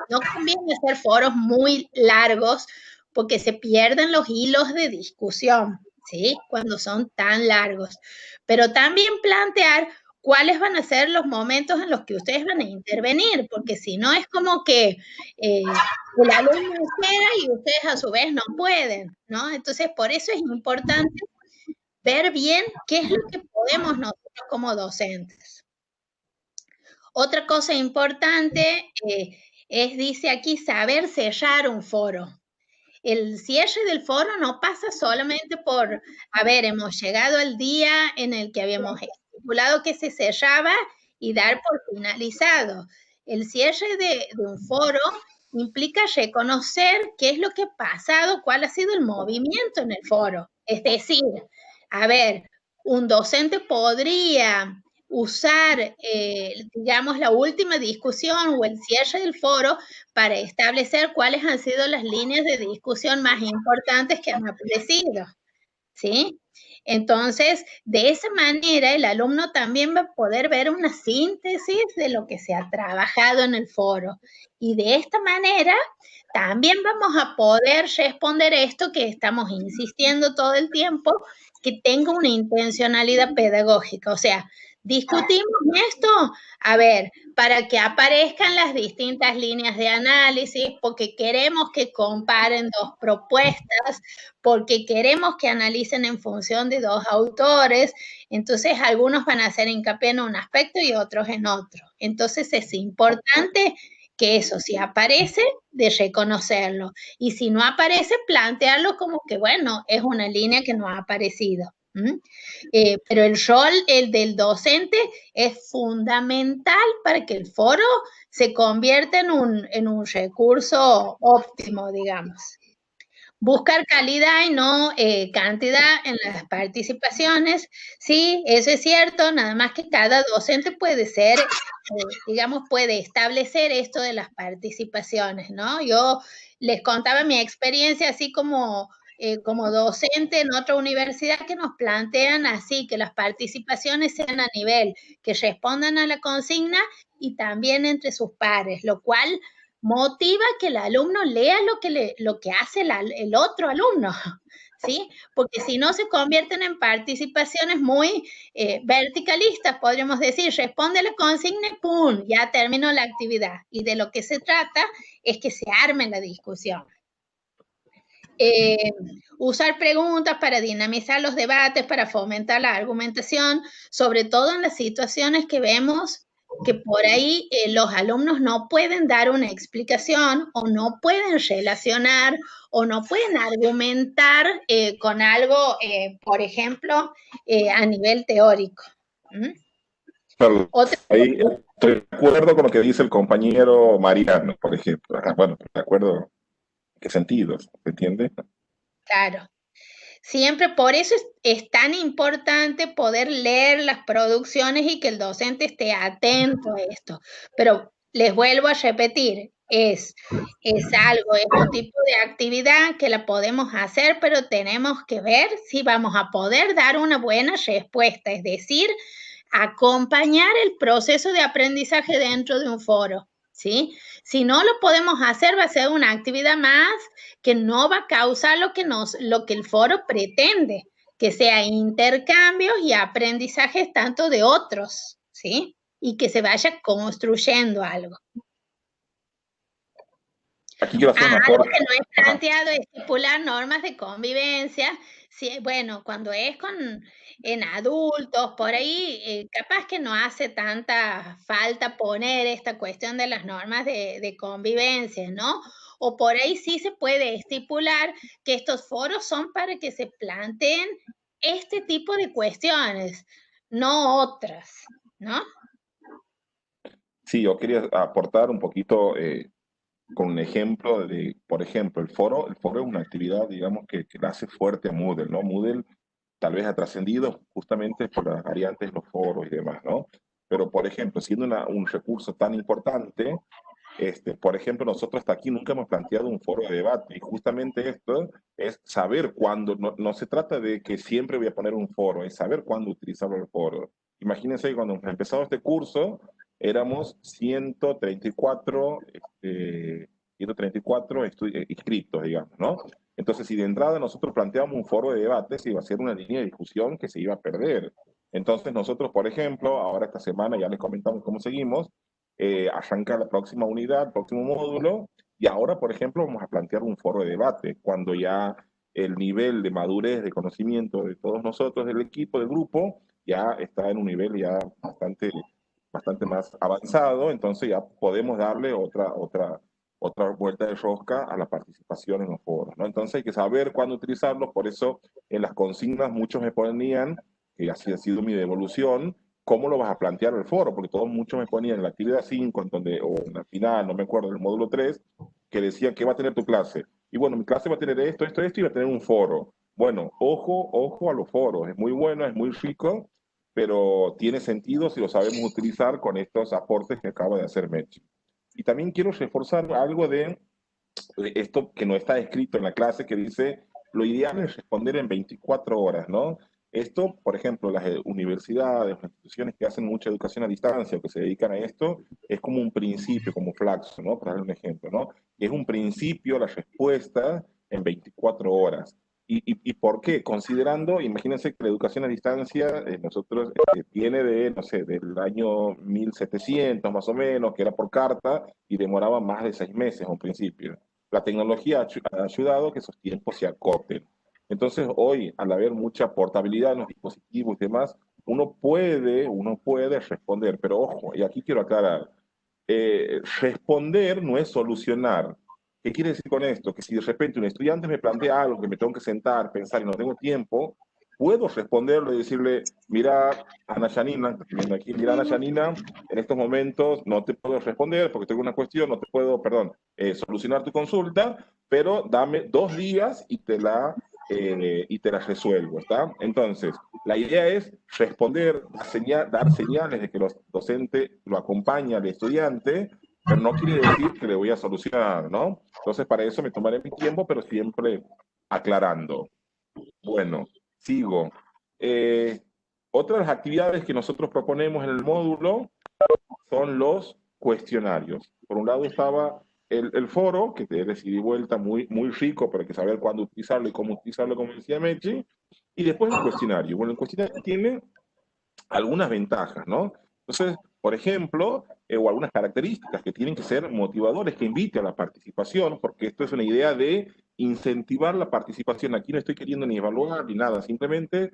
No conviene hacer foros muy largos porque se pierden los hilos de discusión, ¿sí? Cuando son tan largos. Pero también plantear cuáles van a ser los momentos en los que ustedes van a intervenir, porque si no es como que el alumno espera y ustedes a su vez no pueden, ¿no? Entonces, por eso es importante ver bien qué es lo que podemos nosotros como docentes. Otra cosa importante dice aquí, saber sellar un foro. El cierre del foro no pasa solamente por, a ver, hemos llegado al día en el que habíamos estipulado que se cerraba y dar por finalizado. El cierre de un foro implica reconocer qué es lo que ha pasado, cuál ha sido el movimiento en el foro. Es decir, a ver, un docente podría usar, digamos, la última discusión o el cierre del foro para establecer cuáles han sido las líneas de discusión más importantes que han aparecido, ¿sí? Entonces, de esa manera, el alumno también va a poder ver una síntesis de lo que se ha trabajado en el foro. Y de esta manera, también vamos a poder responder esto que estamos insistiendo todo el tiempo, que tenga una intencionalidad pedagógica. O sea, discutimos esto, a ver, para que aparezcan las distintas líneas de análisis, porque queremos que comparen dos propuestas, porque queremos que analicen en función de dos autores, entonces algunos van a hacer hincapié en un aspecto y otros en otro. Entonces es importante que eso, si aparece, de reconocerlo, y si no aparece, plantearlo como que, bueno, es una línea que no ha aparecido, ¿Mm? Pero el rol, el del docente, es fundamental para que el foro se convierta en un recurso óptimo, digamos. Buscar calidad y no cantidad en las participaciones. Sí, eso es cierto, nada más que cada docente puede ser, digamos, puede establecer esto de las participaciones, ¿no? Yo les contaba mi experiencia así como docente en otra universidad que nos plantean así, que las participaciones sean a nivel, que respondan a la consigna y también entre sus pares, lo cual motiva que el alumno lea lo que hace el otro alumno, ¿sí? Porque si no se convierten en participaciones muy verticalistas, podríamos decir, responde la consigna y ¡pum! Ya terminó la actividad. Y de lo que se trata es que se arme la discusión. Usar preguntas para dinamizar los debates, para fomentar la argumentación, sobre todo en las situaciones que vemos que por ahí los alumnos no pueden dar una explicación o no pueden relacionar o no pueden argumentar con algo, por ejemplo, a nivel teórico. Claro, ahí estoy de acuerdo con lo que dice el compañero Mariano, por ejemplo. Bueno, de acuerdo, ¿en qué sentido? ¿Se entiende? Claro. Siempre, por eso es tan importante poder leer las producciones y que el docente esté atento a esto. Pero les vuelvo a repetir, es un tipo de actividad que la podemos hacer, pero tenemos que ver si vamos a poder dar una buena respuesta, es decir, acompañar el proceso de aprendizaje dentro de un foro, ¿sí? Si no lo podemos hacer, va a ser una actividad más que no va a causar lo que el foro pretende, que sea intercambios y aprendizajes tanto de otros, ¿sí? Y que se vaya construyendo algo. Aquí quiero hacer un Algo aporte. que no es planteado es estipular normas de convivencia. Sí, bueno, cuando es en adultos, por ahí, capaz que no hace tanta falta poner esta cuestión de las normas de convivencia, ¿no? O por ahí sí se puede estipular que estos foros son para que se planteen este tipo de cuestiones, no otras, ¿no? Sí, yo quería aportar un poquito con un ejemplo de, por ejemplo, el foro es una actividad, digamos, que la hace fuerte a Moodle, ¿no? Moodle tal vez ha trascendido justamente por las variantes de los foros y demás, ¿no? Pero, por ejemplo, siendo un recurso tan importante, por ejemplo, nosotros hasta aquí nunca hemos planteado un foro de debate y justamente esto es saber cuándo, no, no se trata de que siempre voy a poner un foro, es saber cuándo utilizar el foro. Imagínense que cuando hemos empezado este curso éramos 134, 134 inscritos, digamos, ¿no? Entonces, si de entrada nosotros planteamos un foro de debate, se iba a ser una línea de discusión que se iba a perder. Entonces, nosotros, por ejemplo, ahora esta semana ya les comentamos cómo seguimos, arranca la próxima unidad, el próximo módulo, y ahora, por ejemplo, vamos a plantear un foro de debate, cuando ya el nivel de madurez, de conocimiento de todos nosotros, del equipo, del grupo, ya está en un nivel ya bastante más avanzado, entonces ya podemos darle otra vuelta de rosca a la participación en los foros, ¿no? Entonces hay que saber cuándo utilizarlos, por eso en las consignas muchos me ponían, que así ha sido mi devolución, cómo lo vas a plantear el foro, porque todos muchos me ponían en la actividad 5, en donde, o en la final, no me acuerdo, del módulo 3, que decía que va a tener tu clase. Y bueno, mi clase va a tener esto, esto, esto, y va a tener un foro. Bueno, ojo a los foros, es muy bueno, es muy rico, pero tiene sentido si lo sabemos utilizar con estos aportes que acaba de hacer Mechi. Y también quiero reforzar algo de esto que no está escrito en la clase, que dice, lo ideal es responder en 24 horas, ¿no? Esto, por ejemplo, las universidades, las instituciones que hacen mucha educación a distancia o que se dedican a esto, es como un principio, como Flaxo, ¿no? Para dar un ejemplo, ¿no? Es un principio la respuesta en 24 horas. ¿Y por qué? Considerando, imagínense que la educación a distancia, nosotros viene de, no sé, del año 1700 más o menos, que era por carta y demoraba más de 6 meses a un principio. La tecnología ha ayudado a que esos tiempos se acorten. Entonces, hoy, al haber mucha portabilidad en los dispositivos y demás, uno puede responder, pero ojo, y aquí quiero aclarar, responder no es solucionar. ¿Qué quiere decir con esto? Que si de repente un estudiante me plantea algo que me tengo que sentar, pensar y no tengo tiempo, puedo responderle y decirle, mira, Ana Yanina, viendo aquí, mira, Ana Yanina, en estos momentos no te puedo responder porque tengo una cuestión, no te puedo, perdón, solucionar tu consulta, pero dame 2 días y te la resuelvo, ¿está? Entonces, la idea es responder, dar señales de que los docentes lo acompaña al estudiante, pero no quiere decir que le voy a solucionar, ¿no? Entonces, para eso me tomaré mi tiempo, pero siempre aclarando. Bueno, sigo. Eh, Otra de las actividades que nosotros proponemos en el módulo son los cuestionarios. Por un lado estaba el foro, que te decidí vuelta muy, muy rico, pero hay que saber cuándo utilizarlo y cómo utilizarlo, como decía Mechi. Y después el cuestionario. Bueno, el cuestionario tiene algunas ventajas, ¿no? Entonces, por ejemplo, o algunas características que tienen que ser motivadores, que invite a la participación, porque esto es una idea de incentivar la participación. Aquí no estoy queriendo ni evaluar ni nada, simplemente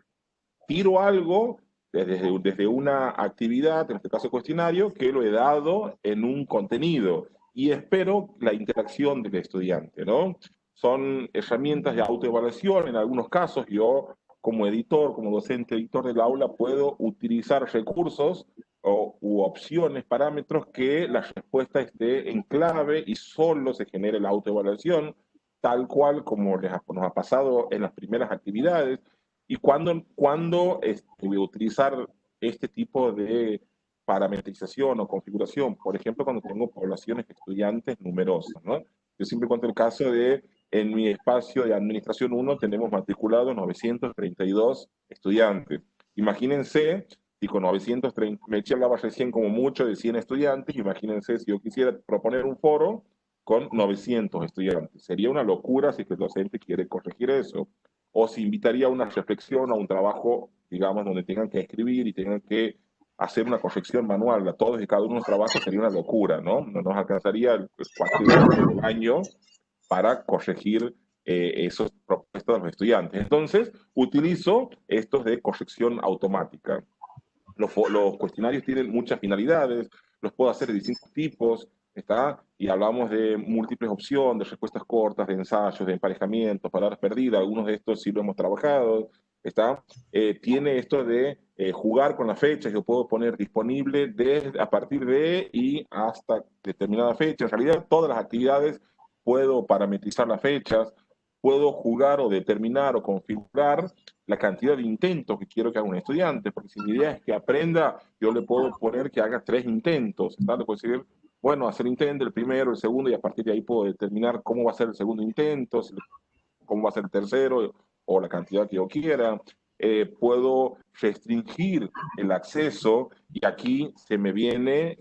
tiro algo desde una actividad, en este caso cuestionario, que lo he dado en un contenido y espero la interacción del estudiante, ¿no? Son herramientas de autoevaluación, en algunos casos yo como editor, como docente editor del aula, puedo utilizar recursos u opciones, parámetros que la respuesta esté en clave y solo se genere la autoevaluación, tal cual como nos ha pasado en las primeras actividades. ¿Y cuándo voy a utilizar este tipo de parametrización o configuración? Por ejemplo, cuando tengo poblaciones de estudiantes numerosas, ¿no? Yo siempre cuento el caso de, en mi espacio de administración 1 tenemos matriculados 932 estudiantes. Imagínense, si con 930, me hablaba recién como mucho de 100 estudiantes, imagínense si yo quisiera proponer un foro con 900 estudiantes. Sería una locura si el docente quiere corregir eso, o si invitaría a una reflexión, a un trabajo, digamos, donde tengan que escribir y tengan que hacer una corrección manual a todos y cada uno de los trabajos, sería una locura, ¿no? No nos alcanzaría el cuatrimestre del año para corregir esos propuestas de los estudiantes. Entonces, utilizo estos de corrección automática. Los cuestionarios tienen muchas finalidades, los puedo hacer de distintos tipos, ¿está? Y hablamos de múltiples opciones, de respuestas cortas, de ensayos, de emparejamientos, palabras perdidas, algunos de estos sí lo hemos trabajado, ¿está? Tiene esto de jugar con las fechas, yo puedo poner disponible a partir de y hasta determinada fecha. En realidad, todas las actividades puedo parametrizar las fechas, puedo jugar o determinar o configurar la cantidad de intentos que quiero que haga un estudiante, porque si mi idea es que aprenda, yo le puedo poner que haga 3 intentos, ¿está? Le puedo decir, bueno, hacer intento el primero, el segundo, y a partir de ahí puedo determinar cómo va a ser el segundo intento, cómo va a ser el tercero, o la cantidad que yo quiera. Puedo restringir el acceso, y aquí se me viene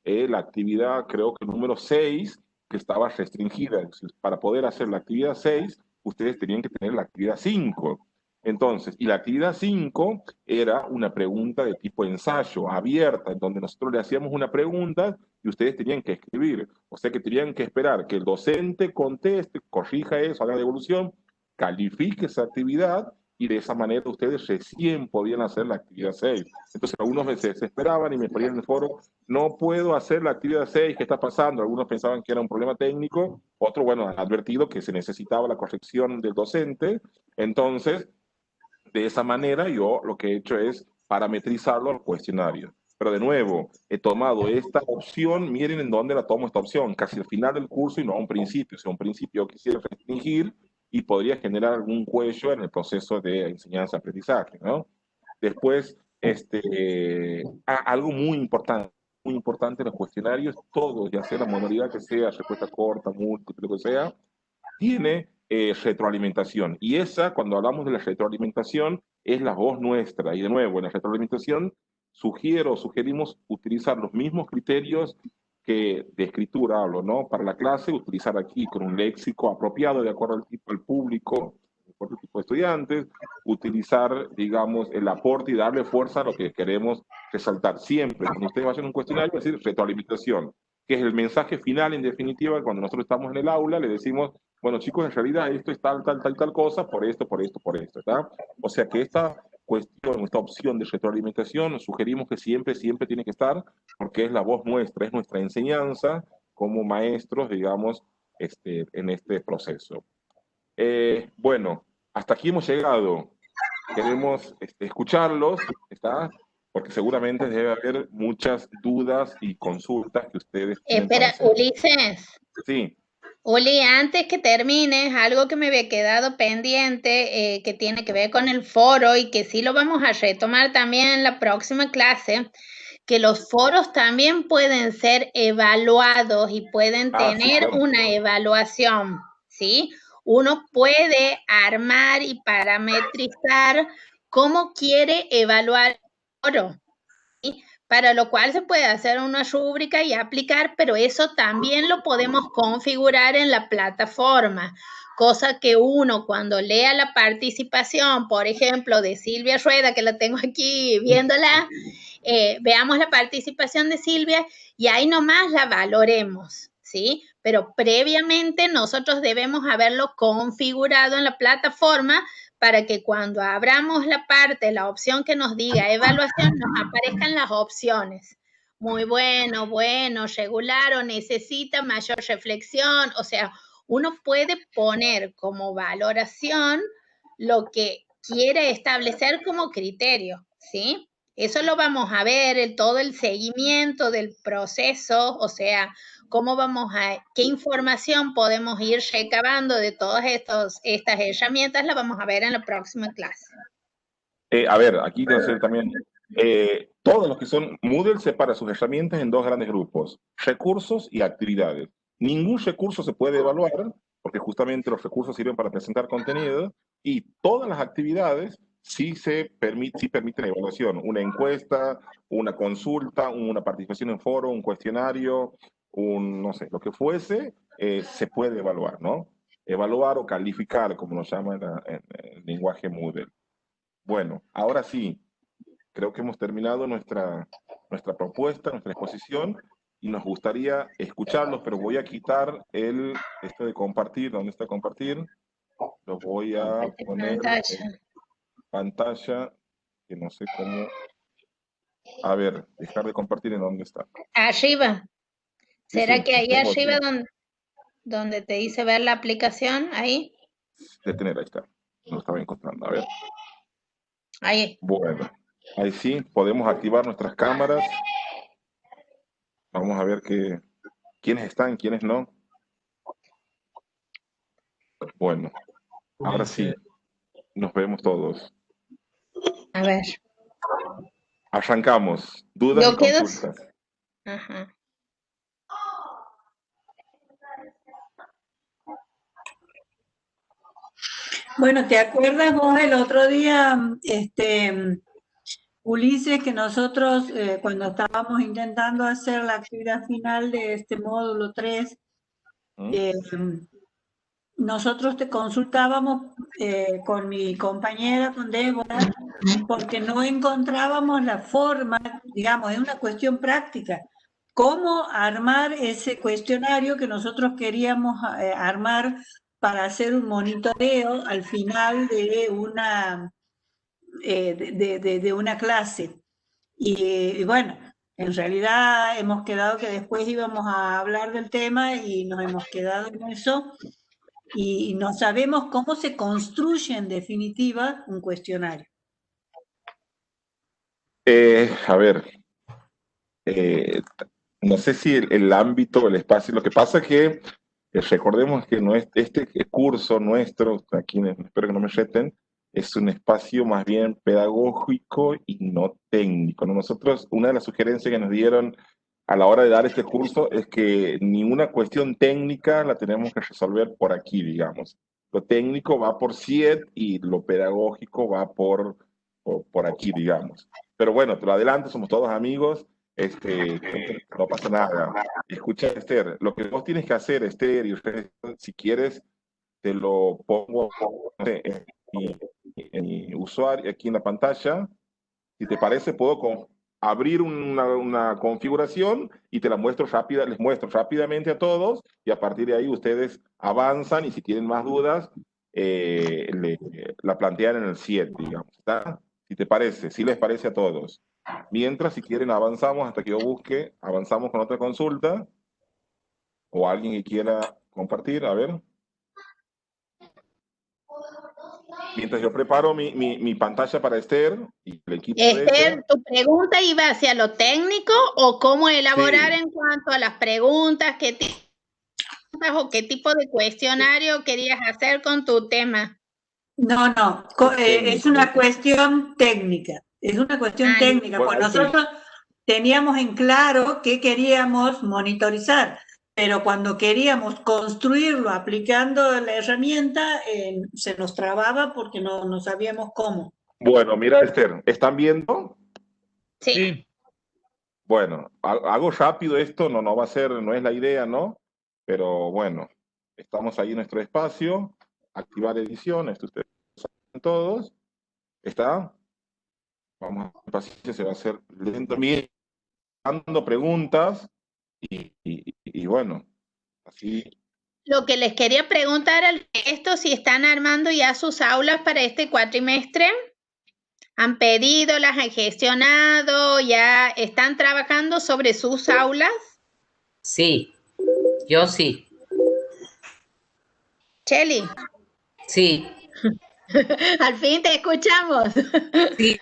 la actividad, creo que número 6, que estaba restringida. Para poder hacer la actividad 6, ustedes tenían que tener la actividad 5. Entonces, y la actividad 5 era una pregunta de tipo ensayo, abierta, en donde nosotros le hacíamos una pregunta y ustedes tenían que escribir. O sea que tenían que esperar que el docente conteste, corrija eso, haga devolución, califique esa actividad, y de esa manera ustedes recién podían hacer la actividad 6. Entonces algunos me desesperaban y me ponían en el foro, no puedo hacer la actividad 6, ¿qué está pasando? Algunos pensaban que era un problema técnico, otros, bueno, han advertido que se necesitaba la corrección del docente. Entonces, de esa manera yo lo que he hecho es parametrizarlo al cuestionario. Pero de nuevo, he tomado esta opción, miren en dónde la tomo esta opción, casi al final del curso y no a un principio. Si a un principio yo quisiera restringir y podría generar algún cuello en el proceso de enseñanza-aprendizaje, ¿no? Después, algo muy importante en los cuestionarios, todos, ya sea la modalidad que sea, respuesta corta, múltiple, lo que sea, tiene retroalimentación. Y esa, cuando hablamos de la retroalimentación, es la voz nuestra. Y de nuevo, en la retroalimentación sugerimos utilizar los mismos criterios que de escritura hablo, ¿no? Para la clase, utilizar aquí con un léxico apropiado de acuerdo al tipo del público, de acuerdo al tipo de estudiantes, utilizar, digamos, el aporte y darle fuerza a lo que queremos resaltar. Siempre, cuando ustedes vayan a un cuestionario, es decir, retroalimentación, que es el mensaje final, en definitiva, cuando nosotros estamos en el aula, le decimos, bueno, chicos, en realidad esto es tal cosa, por esto, ¿está? O sea que esta cuestión, esta opción de retroalimentación, sugerimos que siempre tiene que estar, porque es la voz nuestra, es nuestra enseñanza como maestros, digamos, en este proceso. Bueno, hasta aquí hemos llegado. queremos escucharlos, ¿está? Porque seguramente debe haber muchas dudas y consultas que ustedes tienen para Espera, hacer. Ulises. Sí. Uli, antes que termines, algo que me había quedado pendiente, que tiene que ver con el foro y que sí lo vamos a retomar también en la próxima clase, que los foros también pueden ser evaluados y pueden Sí, tener claro. una evaluación, ¿sí? Uno puede armar y parametrizar cómo quiere evaluar el foro, ¿sí? Para lo cual se puede hacer una rúbrica y aplicar, pero eso también lo podemos configurar en la plataforma, cosa que uno cuando lea la participación, por ejemplo, de Silvia Rueda, que la tengo aquí viéndola, veamos la participación de Silvia y ahí nomás la valoremos, ¿sí? Pero previamente nosotros debemos haberlo configurado en la plataforma para que cuando abramos la parte, la opción que nos diga evaluación, nos aparezcan las opciones. Muy bueno, bueno, regular o necesita mayor reflexión. O sea, uno puede poner como valoración lo que quiere establecer como criterio, ¿sí? Eso lo vamos a ver, todo el seguimiento del proceso, o sea, qué información podemos ir recabando de todas estas herramientas, la vamos a ver en la próxima clase. A ver, aquí tengo que hacer también, todos los que son Moodle separa sus herramientas en dos grandes grupos, recursos y actividades. Ningún recurso se puede evaluar, porque justamente los recursos sirven para presentar contenido, y todas las actividades sí permiten evaluación. Una encuesta, una consulta, una participación en foro, un cuestionario, no sé, lo que fuese, se puede evaluar, ¿no? Evaluar o calificar, como nos llama en el lenguaje Moodle. Bueno, ahora sí, creo que hemos terminado nuestra propuesta, nuestra exposición, y nos gustaría escucharlos, pero voy a quitar esto de compartir. ¿Dónde está compartir? Lo voy a poner en pantalla, que no sé cómo. A ver, dejar de compartir, ¿en dónde está? Arriba. ¿Será Sí, que ahí tengo arriba aquí. donde te dice ver la aplicación? Ahí. Detener, ahí está. No lo estaba encontrando. A ver. Ahí. Bueno, ahí sí, podemos activar nuestras cámaras. Vamos a ver quiénes están, quiénes no. Bueno, ahora sí, nos vemos todos. A ver. Arrancamos. Dudas Yo y quedo. consultas. Ajá. Bueno, ¿te acuerdas vos el otro día, Ulises, que nosotros cuando estábamos intentando hacer la actividad final de este módulo 3, nosotros te consultábamos con mi compañera, con Débora, porque no encontrábamos la forma, digamos, es una cuestión práctica, cómo armar ese cuestionario que nosotros queríamos armar para hacer un monitoreo al final de una clase. Y bueno, en realidad hemos quedado que después íbamos a hablar del tema y nos hemos quedado en eso y no sabemos cómo se construye en definitiva un cuestionario. A ver, no sé si el ámbito, el espacio, lo que pasa es que recordemos que este curso nuestro, aquí espero que no me reten, es un espacio más bien pedagógico y no técnico, ¿no? Nosotros, una de las sugerencias que nos dieron a la hora de dar este curso es que ninguna cuestión técnica la tenemos que resolver por aquí, digamos. Lo técnico va por CIET y lo pedagógico va por aquí, digamos. Pero bueno, te lo adelanto, somos todos amigos, no pasa nada. Escucha, Esther, lo que vos tienes que hacer, Esther, y ustedes, si quieres, te lo pongo en mi usuario, aquí en la pantalla. Si te parece, puedo abrir una configuración y te la muestro les muestro rápidamente a todos, y a partir de ahí ustedes avanzan, y si tienen más dudas, la plantean en el 7, digamos. ¿Está? Si te parece, si les parece a todos. Mientras, si quieren, avanzamos hasta que yo busque, avanzamos con otra consulta, o alguien que quiera compartir, a ver. mientras yo preparo mi pantalla para Esther y el equipo de Esther, ¿tu pregunta iba hacia lo técnico o cómo elaborar Sí. en cuanto a las preguntas, o qué tipo de cuestionario querías hacer con tu tema? No, no, es una cuestión técnica, es una cuestión Ah, técnica, Bueno, pues nosotros teníamos en claro qué queríamos monitorizar, pero cuando queríamos construirlo aplicando la herramienta, se nos trababa porque no sabíamos cómo. bueno, mira, Esther, ¿están viendo? sí. Sí. Bueno, hago rápido esto, no va a ser, no es la idea, ¿no? Pero bueno, estamos ahí en nuestro espacio, activar edición, esto ustedes saben todos, ¿está? Vamos a paciencia, se va a hacer lento, dando preguntas y bueno, así. Lo que les quería preguntar al resto, si están armando ya sus aulas para este cuatrimestre, han pedido, las han gestionado, ya están trabajando sobre sus aulas. Sí, yo sí, Cheli, sí, al fin te escuchamos. sí,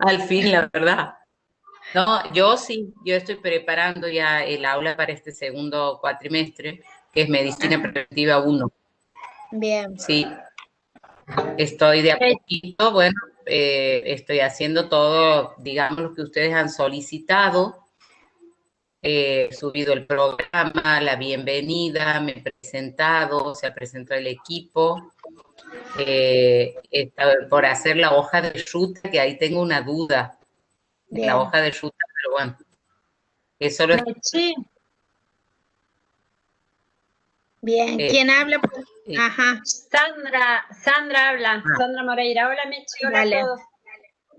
al fin, la verdad. No, yo sí, yo estoy preparando ya el aula para este segundo cuatrimestre, que es Medicina Preventiva 1. Bien. Sí, estoy de a poquito, bueno, estoy haciendo todo, digamos, lo que ustedes han solicitado. He subido el programa, la bienvenida, me he presentado, se ha presentado el equipo. Está por hacer la hoja de ruta, que ahí tengo una duda de la Bien. hoja de ruta, pero bueno, eso lo Sí, Bien. ¿Quién habla? Ajá. Sandra habla, Sandra Moreira. Hola Mechi, hola Dale. a todos.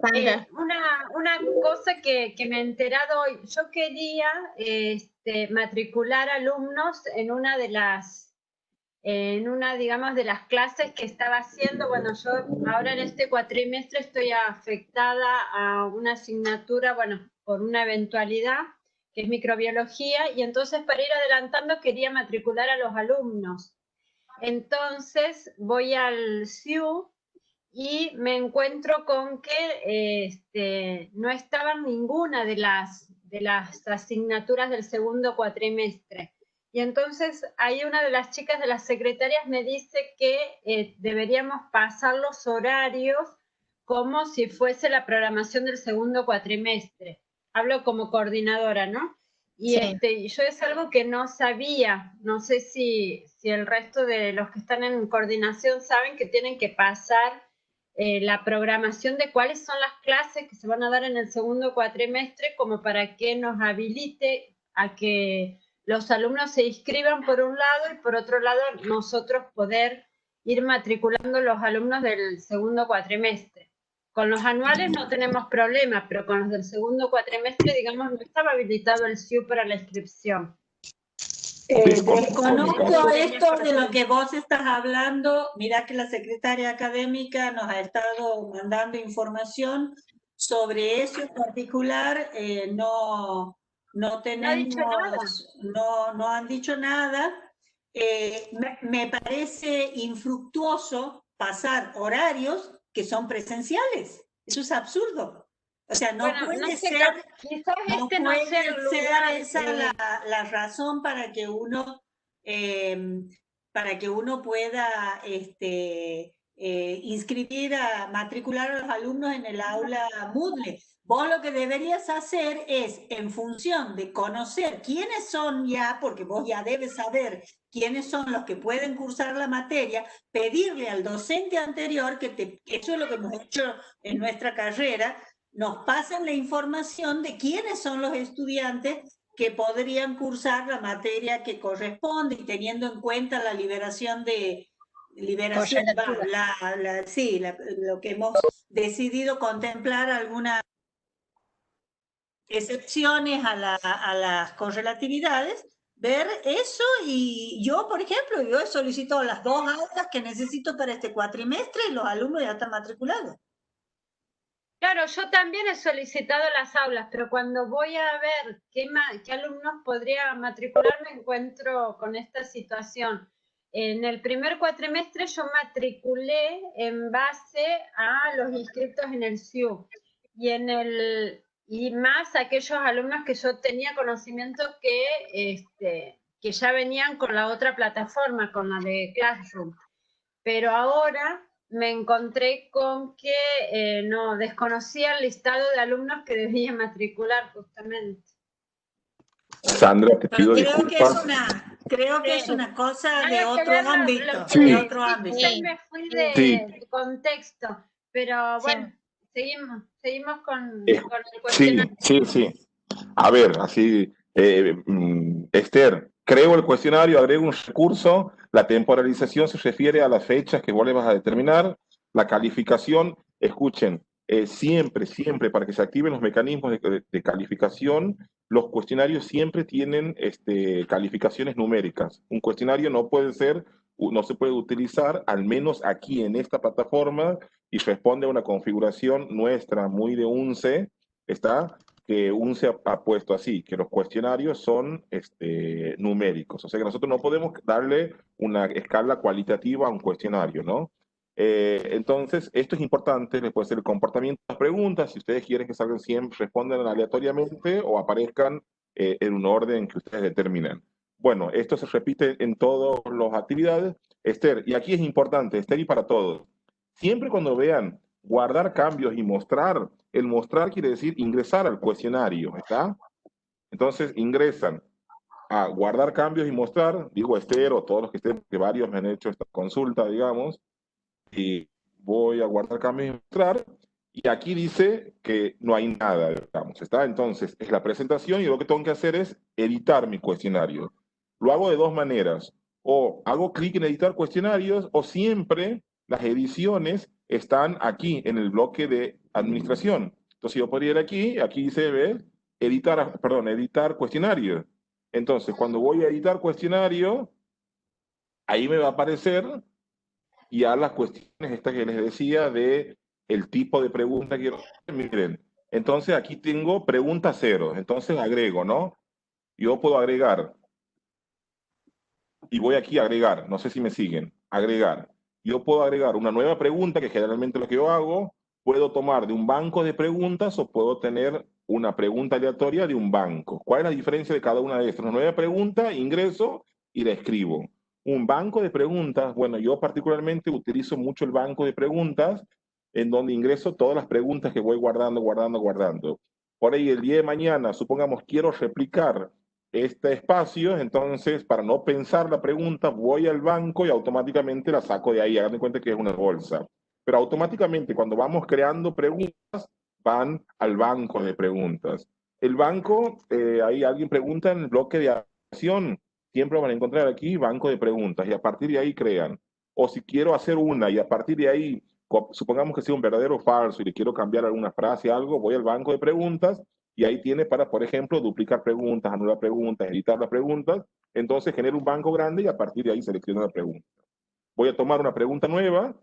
Sandra. Una cosa que me he enterado hoy, yo quería matricular alumnos en una, digamos, de las clases que estaba haciendo. Bueno, yo ahora en este cuatrimestre estoy afectada a una asignatura, bueno, por una eventualidad, que es microbiología, y entonces para ir adelantando quería matricular a los alumnos. Entonces voy al CIU y me encuentro con que no estaban ninguna de las asignaturas del segundo cuatrimestre. Y entonces ahí una de las chicas de las secretarias me dice que deberíamos pasar los horarios como si fuese la programación del segundo cuatrimestre. Hablo como coordinadora, ¿no? Y Sí. yo es algo que no sabía, no sé si el resto de los que están en coordinación saben que tienen que pasar la programación de cuáles son las clases que se van a dar en el segundo cuatrimestre, como para que nos habilite a que los alumnos se inscriban por un lado y por otro lado nosotros poder ir matriculando los alumnos del segundo cuatrimestre. Con los anuales no tenemos problema, pero con los del segundo cuatrimestre, digamos, no estaba habilitado el CIU para la inscripción. Desconozco esto de lo que vos estás hablando. Mira que la secretaria académica nos ha estado mandando información sobre eso en particular. No tenemos, no han dicho nada. Me parece infructuoso pasar horarios que son presenciales. Eso es absurdo. O sea, no Bueno, puede no sé, ser, quizás no este no puede sea el ser lugar. esa la razón para que uno pueda inscribir matricular a los alumnos en el aula Moodle. Vos lo que deberías hacer es, en función de conocer quiénes son ya, porque vos ya debes saber quiénes son los que pueden cursar la materia, pedirle al docente anterior, eso es lo que hemos hecho en nuestra carrera, nos pasen la información de quiénes son los estudiantes que podrían cursar la materia que corresponde y teniendo en cuenta la lo que hemos decidido contemplar algunas excepciones a las correlatividades, ver eso. Y yo, por ejemplo, yo he solicitado las 2 aulas que necesito para este cuatrimestre y los alumnos ya están matriculados. Claro, yo también he solicitado las aulas, pero cuando voy a ver qué alumnos podría matricular me encuentro con esta situación. en el primer cuatrimestre yo matriculé en base a los inscritos en el SIU y más aquellos alumnos que yo tenía conocimiento que ya venían con la otra plataforma, con la de Classroom. Pero ahora me encontré con que no desconocía el listado de alumnos que debía matricular justamente. Sandra, te pido disculpas. Creo que es una cosa de Nada que otro ver ámbito. Sí. De otro ámbito. Yo me fui de Sí. contexto, pero bueno, seguimos con el Sí, cuestionario. sí. A ver, así, Esther, creo el cuestionario, agrego un recurso, la temporalización se refiere a las fechas que vos le vas a determinar, la calificación, escuchen, siempre, para que se activen los mecanismos de calificación, los cuestionarios siempre tienen calificaciones numéricas. Un cuestionario no se puede utilizar, al menos aquí en esta plataforma, y responde a una configuración nuestra muy de UNCE, ¿está? Que UNCE ha puesto así, que los cuestionarios son numéricos. O sea que nosotros no podemos darle una escala cualitativa a un cuestionario, ¿no? Entonces, esto es importante, les puede ser el comportamiento de las preguntas, si ustedes quieren que salgan siempre, respondan aleatoriamente o aparezcan en un orden que ustedes determinen. Bueno, esto se repite en todas las actividades. Esther, y aquí es importante, Esther, y para todos, siempre cuando vean guardar cambios y mostrar, el mostrar quiere decir ingresar al cuestionario, ¿está? Entonces ingresan a guardar cambios y mostrar, digo Esther o todos los que estén, que varios me han hecho esta consulta, digamos, y voy a guardar cambios y mostrar, y aquí dice que no hay nada, digamos, ¿está? Entonces es la presentación y lo que tengo que hacer es editar mi cuestionario. Lo hago de dos maneras, o hago clic en editar cuestionarios, o siempre las ediciones están aquí en el bloque de administración. Entonces yo podría ir aquí dice, ¿ves? Editar cuestionario. Entonces, cuando voy a editar cuestionario, ahí me va a aparecer ya las cuestiones estas que les decía de el tipo de pregunta que quiero hacer. Miren, entonces aquí tengo pregunta 0, entonces agrego, ¿no? Yo puedo agregar, y voy aquí a agregar, no sé si me siguen, agregar. Yo puedo agregar una nueva pregunta, que generalmente lo que yo hago, puedo tomar de un banco de preguntas o puedo tener una pregunta aleatoria de un banco. ¿Cuál es la diferencia de cada una de estas? Una nueva pregunta, ingreso y la escribo. Un banco de preguntas, bueno, yo particularmente utilizo mucho el banco de preguntas, en donde ingreso todas las preguntas que voy guardando. Por ahí el día de mañana, supongamos, quiero replicar este espacio, entonces para no pensar la pregunta, voy al banco y automáticamente la saco de ahí. Hagan de cuenta que es una bolsa. Pero automáticamente cuando vamos creando preguntas, van al banco de preguntas. El banco, ahí alguien pregunta en el bloque de acción, siempre van a encontrar aquí banco de preguntas y a partir de ahí crean. O si quiero hacer una y a partir de ahí, supongamos que sea un verdadero o falso y le quiero cambiar alguna frase, algo, voy al banco de preguntas y ahí tiene para, por ejemplo, duplicar preguntas, anular preguntas, editar las preguntas. Entonces genero un banco grande y a partir de ahí selecciono la pregunta. Voy a tomar una pregunta nueva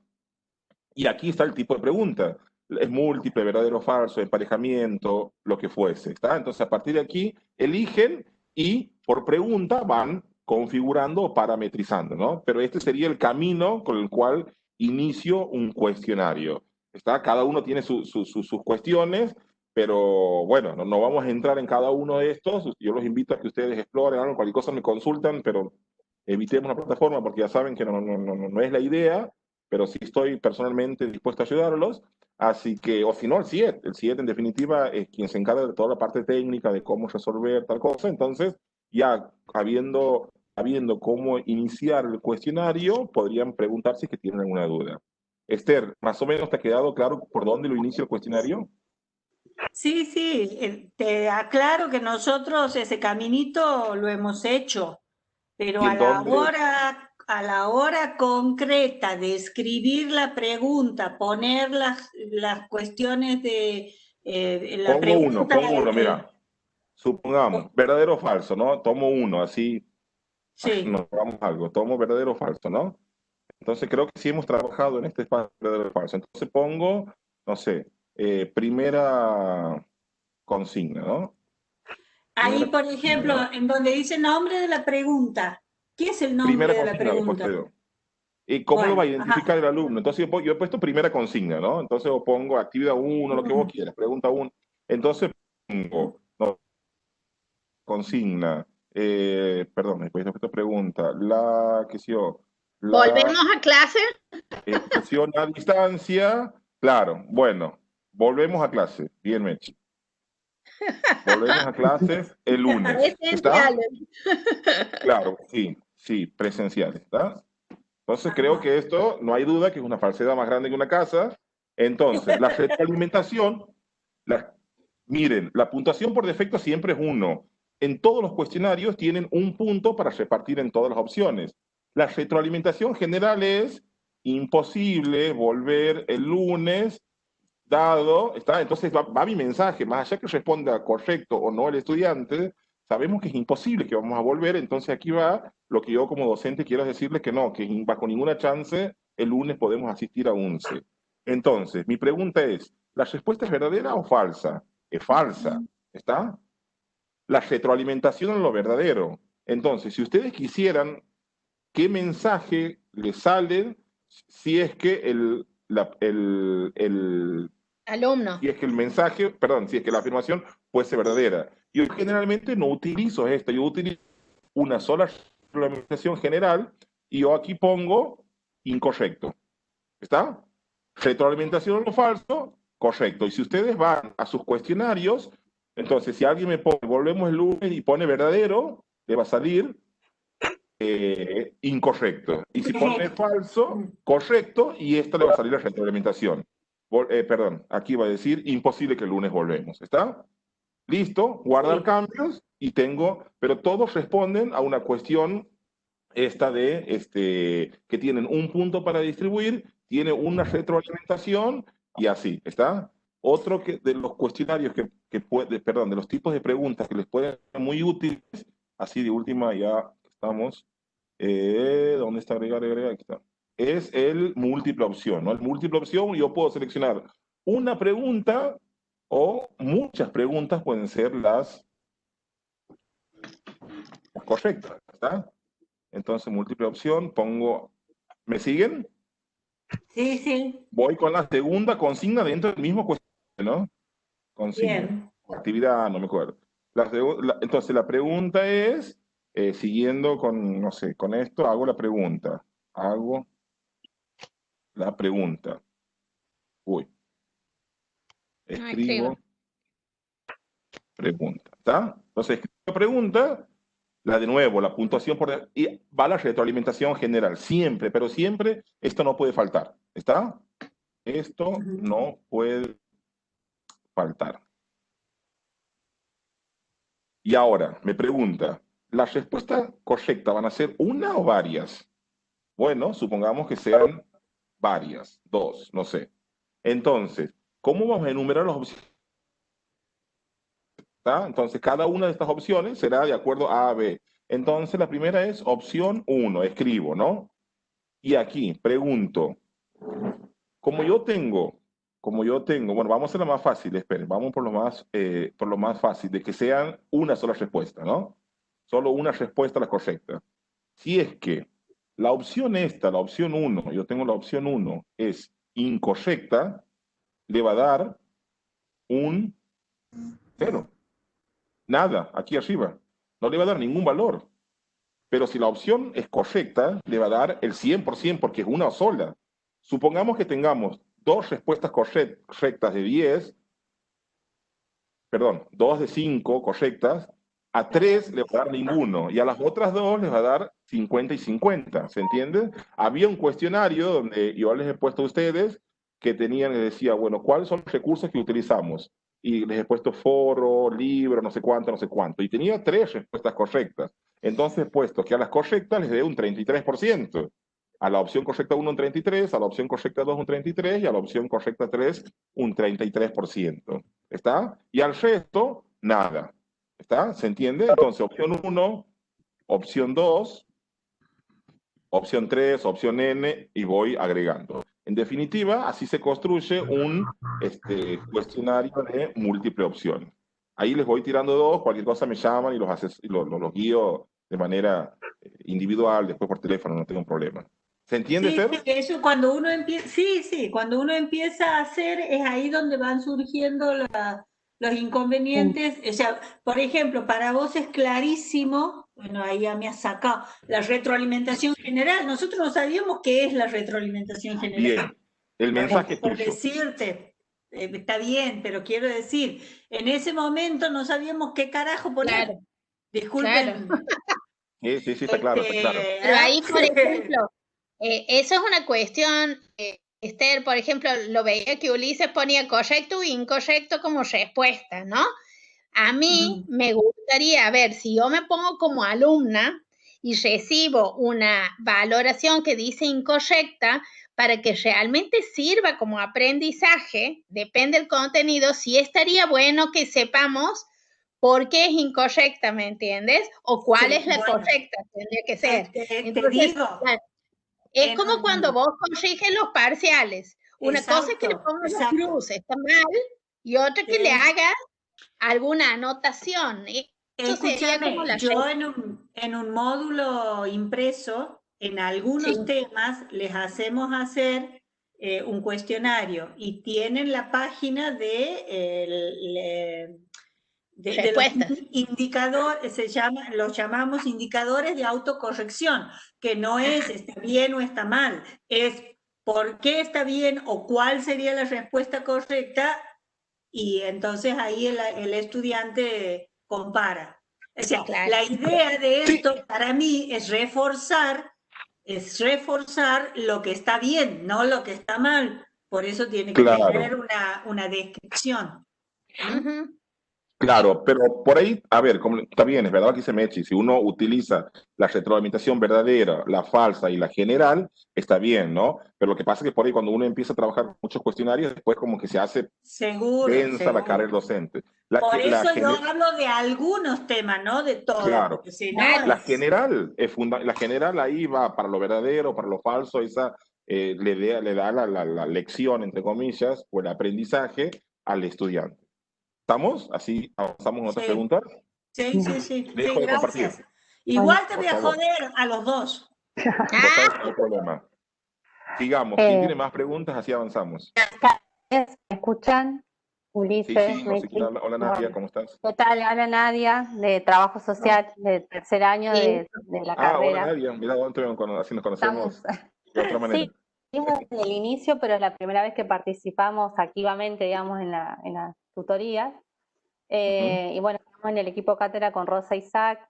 y aquí está el tipo de pregunta. Es múltiple, verdadero o falso, emparejamiento, lo que fuese. ¿Está? Entonces a partir de aquí eligen y por pregunta van configurando o parametrizando, ¿no? Pero este sería el camino con el cual inicio un cuestionario. ¿Está? Cada uno tiene sus cuestiones, pero bueno, no vamos a entrar en cada uno de estos. Yo los invito a que ustedes exploren, ¿no? Cualquier cosa me consultan, pero evitemos la plataforma porque ya saben que no es la idea, pero sí estoy personalmente dispuesto a ayudarlos. Así que, o si no, el CIET en definitiva es quien se encarga de toda la parte técnica de cómo resolver tal cosa. Entonces, ya habiendo cómo iniciar el cuestionario, podrían preguntarse si tienen alguna duda. Esther, ¿más o menos te ha quedado claro por dónde lo inicia el cuestionario? Sí, te aclaro que nosotros ese caminito lo hemos hecho, pero a la hora concreta de escribir la pregunta, poner las cuestiones de la pregunta. Pongo uno, mira. Supongamos, verdadero o falso, ¿no? Tomo uno, así sí. nos vamos algo. Tomo verdadero o falso, ¿no? Entonces creo que sí hemos trabajado en este espacio verdadero o falso. Entonces pongo, no sé, primera consigna, ¿no? Ahí, por ejemplo, en donde dice nombre de la pregunta, ¿Qué es el Primera nombre de la consigna le he puesto pregunta? yo. ¿Y cómo lo va a Bueno, identificar ajá. el alumno? Entonces yo he puesto primera consigna, ¿no? Entonces yo pongo actividad 1, lo que vos quieras, pregunta 1. Entonces pongo, no, consigna, perdón, después de esta pregunta, qué sé yo, ¿Volvemos a clase? educación a distancia, claro, bueno, volvemos a clase, bien, Mechi. Volvemos a clases el lunes, ¿está? Esenciales. Claro, sí, presenciales, ¿está? Entonces creo Ajá. que esto, no hay duda que es una falsedad más grande que una casa. Entonces, la retroalimentación, miren, la puntuación por defecto siempre es 1. En todos los cuestionarios tienen un punto para repartir en todas las opciones. La retroalimentación general es imposible volver el lunes, dado, ¿está? Entonces va mi mensaje, más allá que responda correcto o no el estudiante, sabemos que es imposible que vamos a volver, entonces aquí va lo que yo como docente quiero decirles que no, que bajo ninguna chance el lunes podemos asistir a UNCE. Entonces, mi pregunta es, ¿la respuesta es verdadera o falsa? Es falsa, ¿está? La retroalimentación en lo verdadero. Entonces, si ustedes quisieran, ¿qué mensaje les sale si es que Alumno. si es que el mensaje, perdón, si es que la afirmación fuese verdadera? Yo generalmente no utilizo esto, yo utilizo una sola reglamentación general y yo aquí pongo incorrecto. ¿Está? Retroalimentación en lo falso, correcto. Y si ustedes van a sus cuestionarios, entonces si alguien me pone, volvemos el lunes y pone verdadero, le va a salir incorrecto. Y si pone falso, correcto, y esta le va a salir la retroalimentación. Perdón, aquí va a decir imposible que el lunes volvemos. ¿Está? Listo, guardar Sí. cambios y tengo, pero todos responden a una cuestión esta de que tienen un punto para distribuir, tiene una retroalimentación y así, ¿está? Otro de los cuestionarios perdón, de los tipos de preguntas que les pueden ser muy útiles, así de última ya estamos, ¿dónde está agregar? Aquí está. Es el múltiple opción, ¿no? El múltiple opción, yo puedo seleccionar una pregunta o muchas preguntas pueden ser las correctas, ¿está? Entonces, múltiple opción, pongo, ¿me siguen? Sí, sí. Voy con la segunda consigna dentro del mismo cuestionario, ¿no? Consigna. Bien. Actividad, no me acuerdo. Entonces, la pregunta es, siguiendo con, no sé, con esto, hago la pregunta. Hago la pregunta. Uy. Escribo pregunta. ¿Está? Entonces, escribo la pregunta, de nuevo, la puntuación y va la retroalimentación general, siempre, pero siempre esto no puede faltar, ¿está? Esto no puede faltar. Y ahora, me pregunta, ¿las respuestas correctas van a ser una o varias? Bueno, supongamos que sean varias, 2, no sé. Entonces, ¿cómo vamos a enumerar las opciones? ¿Está? Entonces, cada una de estas opciones será de acuerdo a B. Entonces, la primera es opción 1, escribo, ¿no? Y aquí pregunto, como yo tengo, bueno, vamos a hacer la más fácil, esperen, vamos por lo más fácil, de que sean una sola respuesta, ¿no? Solo una respuesta la correcta. Si es que la opción esta, la opción 1, yo tengo la opción 1, es incorrecta, le va a dar un 0. Nada, aquí arriba. No le va a dar ningún valor. Pero si la opción es correcta, le va a dar el 100% porque es una sola. Supongamos que tengamos 2 respuestas correctas de 10, perdón, 2 de 5 correctas, a 3 le va a dar ninguno, y a las otras 2 les va a dar 50 y 50, ¿se entiende? Había un cuestionario donde yo les he puesto a ustedes que les decía, bueno, ¿cuáles son los recursos que utilizamos? Y les he puesto foro, libro, no sé cuánto, y tenía 3 respuestas correctas. Entonces he puesto que a las correctas les dé un 33%. A la opción correcta 1 un 33, a la opción correcta 2 un 33 y a la opción correcta 3 un 33%. ¿Está? Y al resto, nada. ¿Está? ¿Se entiende? Entonces, opción 1, opción 2, opción 3, opción N, y voy agregando. En definitiva, así se construye un cuestionario de múltiple opción. Ahí les voy tirando 2, cualquier cosa me llaman y los guío de manera individual, después por teléfono, no tengo problema. ¿Se entiende, Sí, Fer? sí, eso cuando uno empieza, sí, cuando uno empieza a hacer es ahí donde van surgiendo los inconvenientes. O sea, por ejemplo, para vos es clarísimo, bueno, ahí ya me has sacado, la retroalimentación general. Nosotros no sabíamos qué es la retroalimentación general. Bien, el mensaje Por tuyo. decirte, está bien, pero quiero decir, en ese momento no sabíamos qué carajo poner. Claro, Disculpen. claro. Sí, está claro, está claro. Pero ahí, por ejemplo, eso es una cuestión, Esther, por ejemplo, lo veía que Ulises ponía correcto e incorrecto como respuesta, ¿no? A mí me gustaría, a ver, si yo me pongo como alumna y recibo una valoración que dice incorrecta, para que realmente sirva como aprendizaje, depende del contenido, sí estaría bueno que sepamos por qué es incorrecta, ¿me entiendes? O cuál es la correcta, tendría que ser. Entonces, claro, es como cuando vos corriges los parciales. Una cosa es que le pongas la cruz, está mal, y otra que le hagas alguna anotación. Eso sería como la yo en un módulo impreso, en algunos temas les hacemos hacer un cuestionario y tienen la página de los indicadores, los llamamos indicadores de autocorrección, que no es está bien o está mal, es por qué está bien o cuál sería la respuesta correcta, y entonces ahí el estudiante compara. O sea, la idea de esto para mí es reforzar lo que está bien, no lo que está mal. Por eso tiene que tener una descripción. Claro, pero por ahí, a ver, como, está bien, es verdad que dice Mechi, si uno utiliza la retroalimentación verdadera, la falsa y la general, está bien, ¿no? Pero lo que pasa es que por ahí cuando uno empieza a trabajar muchos cuestionarios, después como que se hace densa la carga del docente. Por eso yo hablo de algunos temas, no de todos. Claro, la general ahí va para lo verdadero, para lo falso, esa le da la lección, entre comillas, o el aprendizaje al estudiante. ¿Estamos? ¿Así avanzamos en otras preguntas? Sí. Dejo de compartir. Igual te voy a joder a los dos. No hay problema. Sigamos. ¿Quién tiene más preguntas? Así avanzamos. ¿Me escuchan? Ulises. Sí. Hola Nadia, ¿cómo estás? ¿Qué tal? Hola Nadia, de Trabajo Social, de tercer año de la carrera. Hola Nadia, mira, así nos conocemos de otra manera. Sí, estuvimos en el inicio, pero es la primera vez que participamos activamente, digamos, en las tutorías. Y bueno, estamos en el equipo cátedra con Rosa Isaac,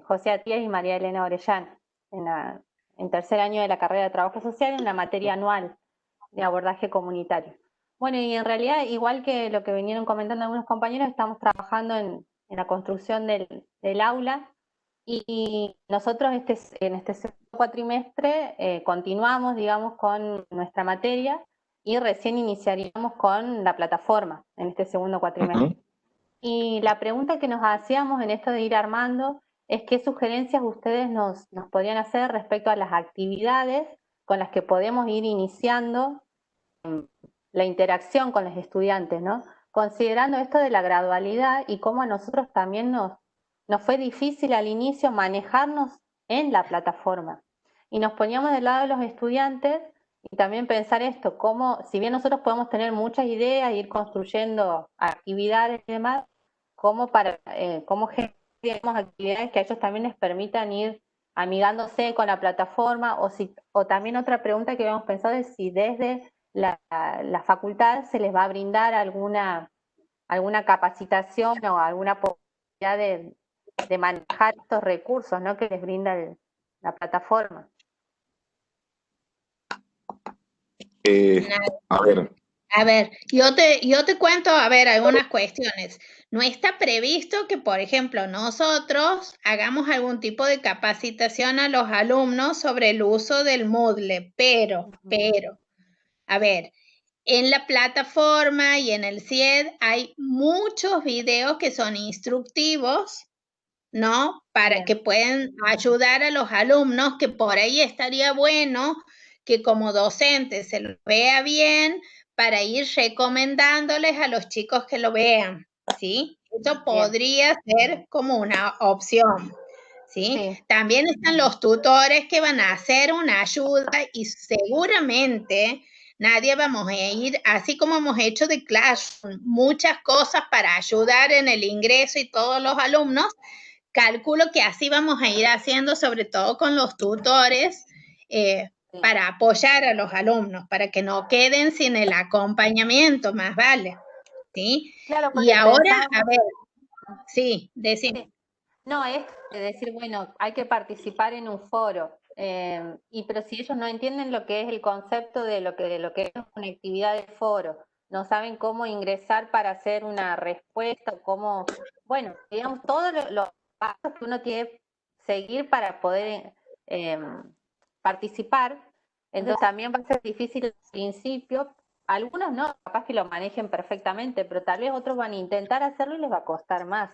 José Atías y María Elena Orellán, en tercer año de la carrera de Trabajo Social, en la materia anual de abordaje comunitario. Bueno, y en realidad, igual que lo que vinieron comentando algunos compañeros, estamos trabajando en la construcción del aula, y nosotros en este segundo cuatrimestre continuamos, digamos, con nuestra materia y recién iniciaríamos con la plataforma en este segundo cuatrimestre. Y la pregunta que nos hacíamos en esto de ir armando es qué sugerencias ustedes nos podrían hacer respecto a las actividades con las que podemos ir iniciando la interacción con los estudiantes, ¿no? Considerando esto de la gradualidad y cómo a nosotros también nos fue difícil al inicio manejarnos en la plataforma. Y nos poníamos del lado de los estudiantes y también pensar esto, cómo, si bien nosotros podemos tener muchas ideas, ir construyendo actividades y demás, cómo generamos actividades que a ellos también les permitan ir amigándose con la plataforma, o también otra pregunta que habíamos pensado es si desde la facultad se les va a brindar alguna capacitación o alguna posibilidad de manejar estos recursos, ¿no?, que les brinda la plataforma. A ver, yo te cuento, algunas cuestiones. No está previsto que, por ejemplo, nosotros hagamos algún tipo de capacitación a los alumnos sobre el uso del Moodle, pero, a ver, en la plataforma y en el CIED hay muchos videos que son instructivos, ¿no? Para que puedan ayudar a los alumnos, que por ahí estaría bueno que como docente se lo vea bien para ir recomendándoles a los chicos que lo vean, ¿sí? Eso podría ser como una opción, ¿sí? Sí. También están los tutores que van a hacer una ayuda y seguramente nadie vamos a ir, así como hemos hecho de Classroom, muchas cosas para ayudar en el ingreso y todos los alumnos. Calculo que así vamos a ir haciendo, sobre todo con los tutores, para apoyar a los alumnos, para que no queden sin el acompañamiento, más vale. ¿Sí? Claro, Y porque ahora, a pensábamos, ver, sí, decime. no, es decir, bueno, hay que participar en un foro, pero si ellos no entienden lo que es el concepto de lo que es una actividad de foro, no saben cómo ingresar para hacer una respuesta, cómo, bueno, digamos, todos los pasos que uno tiene que seguir para poder participar, entonces también va a ser difícil al principio. Algunos no, capaz que lo manejen perfectamente, pero tal vez otros van a intentar hacerlo y les va a costar más,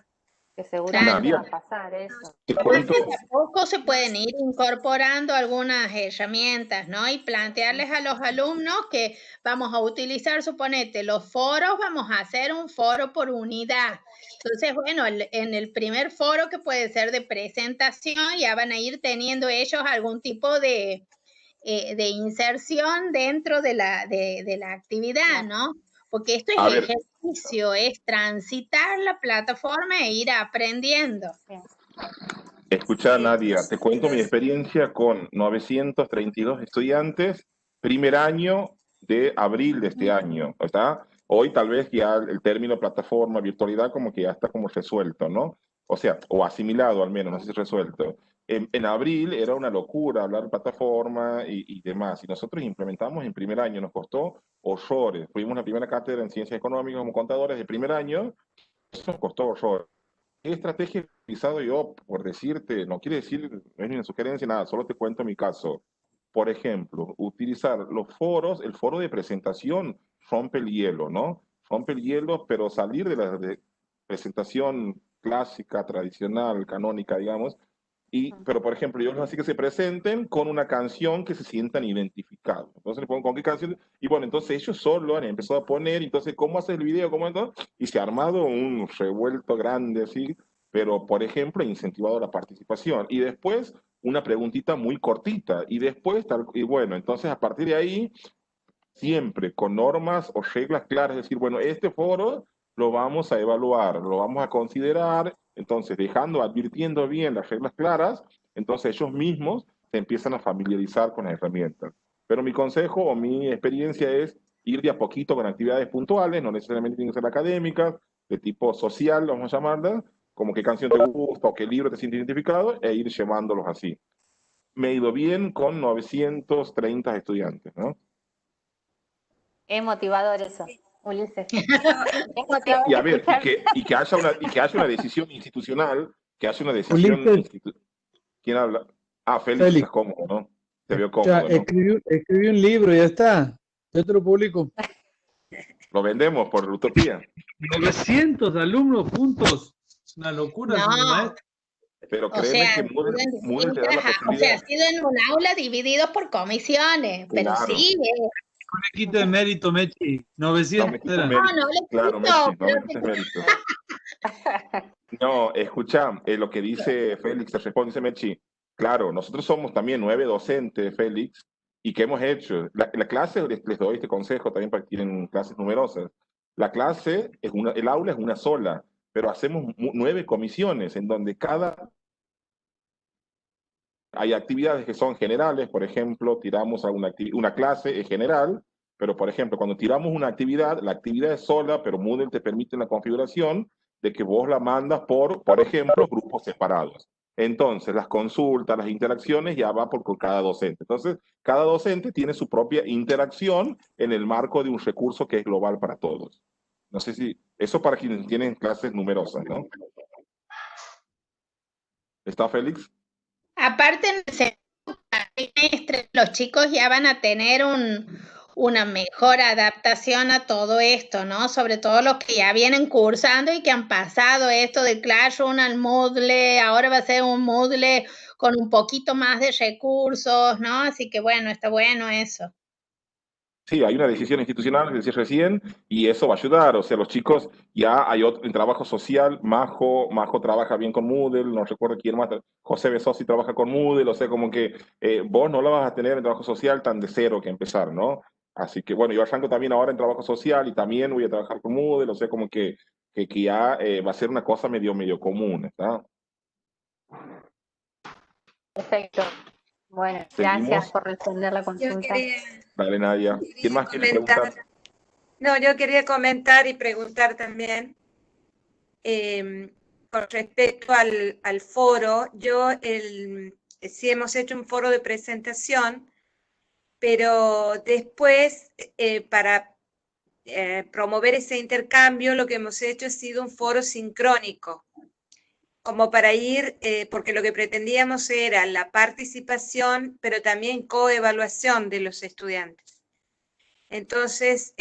que seguramente Nadia, va a pasar eso. te Capaz cuento, que de a poco se pueden ir incorporando algunas herramientas, ¿no? Y plantearles a los alumnos que vamos a utilizar, suponete, los foros, vamos a hacer un foro por unidad. Entonces, bueno, en el primer foro, que puede ser de presentación, ya van a ir teniendo ellos algún tipo de inserción dentro de la actividad, ¿no? Porque esto a es ver, ejercicio, es transitar la plataforma e ir aprendiendo. escucha Nadia, te cuento mi experiencia con 932 estudiantes, primer año de abril de este año, ¿está? Hoy tal vez ya el término plataforma, virtualidad, como que ya está como resuelto, ¿no? O sea, o asimilado al menos, no sé si resuelto. En abril era una locura hablar de plataforma y demás, y nosotros implementamos en primer año, nos costó horrores. Fuimos la primera cátedra en ciencias económicas como contadores de primer año, eso nos costó horrores. ¿Qué estrategia he utilizado yo? Por decirte, no quiere decir, no es ni una sugerencia, nada, solo te cuento mi caso. Por ejemplo, utilizar los foros, el foro de presentación rompe el hielo, ¿no? Rompe el hielo, pero salir de la presentación clásica, tradicional, canónica, digamos, pero por ejemplo, yo les así que se presenten con una canción que se sientan identificados. Entonces le pongo con qué canción, y bueno, entonces ellos solo han empezado a poner, entonces, ¿cómo haces el video? ¿Cómo entonces? Y se ha armado un revuelto grande así, pero por ejemplo, he incentivado la participación. Y después, una preguntita muy cortita, y después, y bueno, entonces a partir de ahí, siempre con normas o reglas claras, decir, bueno, este foro lo vamos a evaluar, lo vamos a considerar, entonces dejando, advirtiendo bien las reglas claras, entonces ellos mismos se empiezan a familiarizar con las herramientas. Pero mi consejo o mi experiencia es ir de a poquito con actividades puntuales, no necesariamente tienen que ser académicas, de tipo social, vamos a llamarlas, como qué canción te gusta o qué libro te sientes identificado, e ir llevándolos así. Me he ido bien con 930 estudiantes, ¿no? Es motivador eso, Ulises. Es Y motivador a ver, escuchar. y que haya una decisión institucional, que haya una decisión Ulises, institucional. ¿Quién habla? Ah, Félix, estás Félix, cómodo, ¿no? Te veo ya cómodo, ¿no? escribí un libro, ya está. Yo te lo publico. Lo vendemos por Utopía. 900 alumnos juntos. Es una locura, No, señor maestro. Pero o créeme sea, que Moodle te da la o sea, ha posibilidad. sido en un aula divididos por comisiones, pero Claro. sí, No me quite mérito, Mechi. No 900 me quites eran. mérito. no le Claro, quito, Mechi, no pero me quites mérito. No, escucha, lo que dice Félix, te responde, dice Mechi. Claro, nosotros somos también 9 docentes, Félix, y ¿qué hemos hecho? La clase, les doy este consejo también para que tienen clases numerosas. La clase, el aula es una sola, pero hacemos 9 comisiones en donde hay actividades que son generales, por ejemplo, tiramos a una clase es general, pero por ejemplo, cuando tiramos una actividad, la actividad es sola, pero Moodle te permite la configuración de que vos la mandas por ejemplo, grupos separados. Entonces, las consultas, las interacciones ya va por cada docente. Entonces, cada docente tiene su propia interacción en el marco de un recurso que es global para todos. No sé si, eso para quienes tienen clases numerosas, ¿no? ¿Está Félix? aparte en el segundo trimestre, los chicos ya van a tener una mejor adaptación a todo esto, ¿no? Sobre todo los que ya vienen cursando y que han pasado esto de Classroom al Moodle, ahora va a ser un Moodle con un poquito más de recursos, ¿no? Así que bueno, está bueno eso. Sí, hay una decisión institucional que decía recién y eso va a ayudar. O sea, los chicos ya hay otro en trabajo social. Majo trabaja bien con Moodle, no recuerdo quién más. José Besosi trabaja con Moodle. O sea, como que vos no la vas a tener en trabajo social tan de cero que empezar, ¿no? Así que bueno, yo arranco también ahora en trabajo social y también voy a trabajar con Moodle. O sea, como que ya va a ser una cosa medio común, ¿está? Perfecto. Bueno, Seguimos. gracias por responder la Yo consulta. Dale, Nadia. ¿Quién más quiere preguntar? No, yo quería comentar y preguntar también con respecto al foro. Sí hemos hecho un foro de presentación, pero después para promover ese intercambio lo que hemos hecho ha sido un foro sincrónico, como para ir, porque lo que pretendíamos era la participación, pero también coevaluación de los estudiantes. Entonces,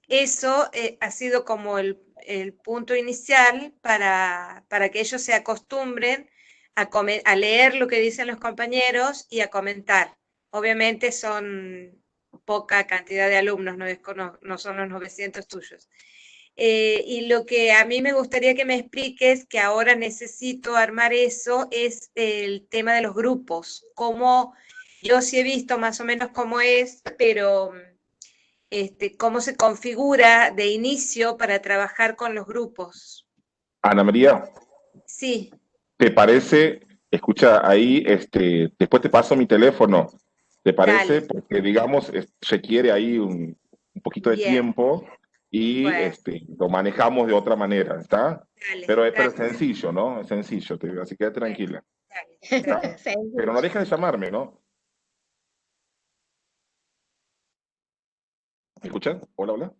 eso ha sido como el punto inicial para que ellos se acostumbren a leer lo que dicen los compañeros y a comentar. Obviamente son poca cantidad de alumnos, no son los 900 tuyos. Y lo que a mí me gustaría que me expliques, que ahora necesito armar eso, es el tema de los grupos. Cómo, yo sí he visto más o menos cómo es, pero cómo se configura de inicio para trabajar con los grupos. Ana María. Sí. ¿Te parece? Escucha, ahí, después te paso mi teléfono. ¿Te parece? Dale. Porque, digamos, requiere ahí un poquito de Bien. tiempo y Bueno. lo manejamos de otra manera, ¿está? Dale, Pero es gracias. sencillo, ¿no? Es sencillo, así que quédate tranquila. Dale, ¿Está? gracias. Pero no dejes de llamarme, ¿no? ¿Me escuchas? Hola, hola.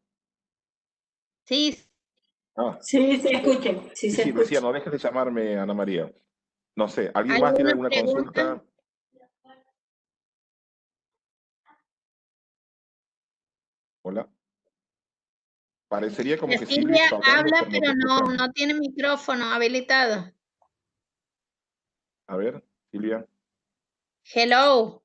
Sí, Ah, Sí, se escucha, sí sí, se sí, decía, escucha. no dejes de llamarme, Ana María. No sé, ¿alguien más tiene ¿alguna alguna pregunta? consulta? Hola. Parecería como La que Silvia Silvia está hablando, habla, pero no te pero escuchamos. no tiene micrófono habilitado. A ver, Silvia. Hello.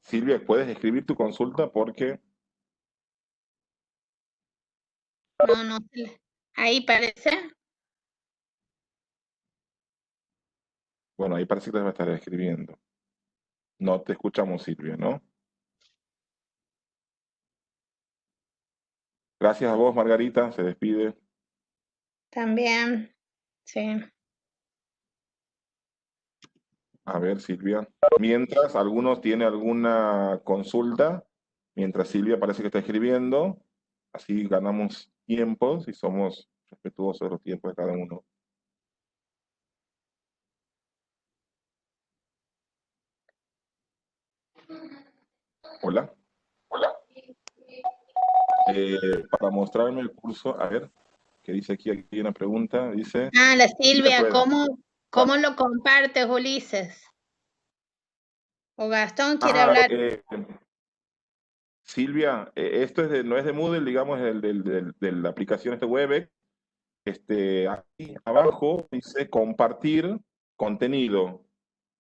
Silvia, ¿puedes escribir tu consulta? Porque, No. Ahí parece. bueno, ahí parece que te va a estar escribiendo. No te escuchamos, Silvia, ¿no? Gracias a vos, Margarita. Se despide. También. Sí. A ver, Silvia. Mientras algunos tienen alguna consulta, mientras Silvia parece que está escribiendo, así ganamos tiempos y somos respetuosos de los tiempos de cada uno. Hola. Hola. Para mostrarme el curso, a ver, ¿qué dice aquí? Aquí hay una pregunta. Dice, Ah, la Silvia, puede. ¿cómo lo compartes, Ulises? O Gastón quiere Ah, hablar. Silvia, esto no es de Moodle, digamos, de la aplicación WebEx. Aquí abajo dice compartir contenido.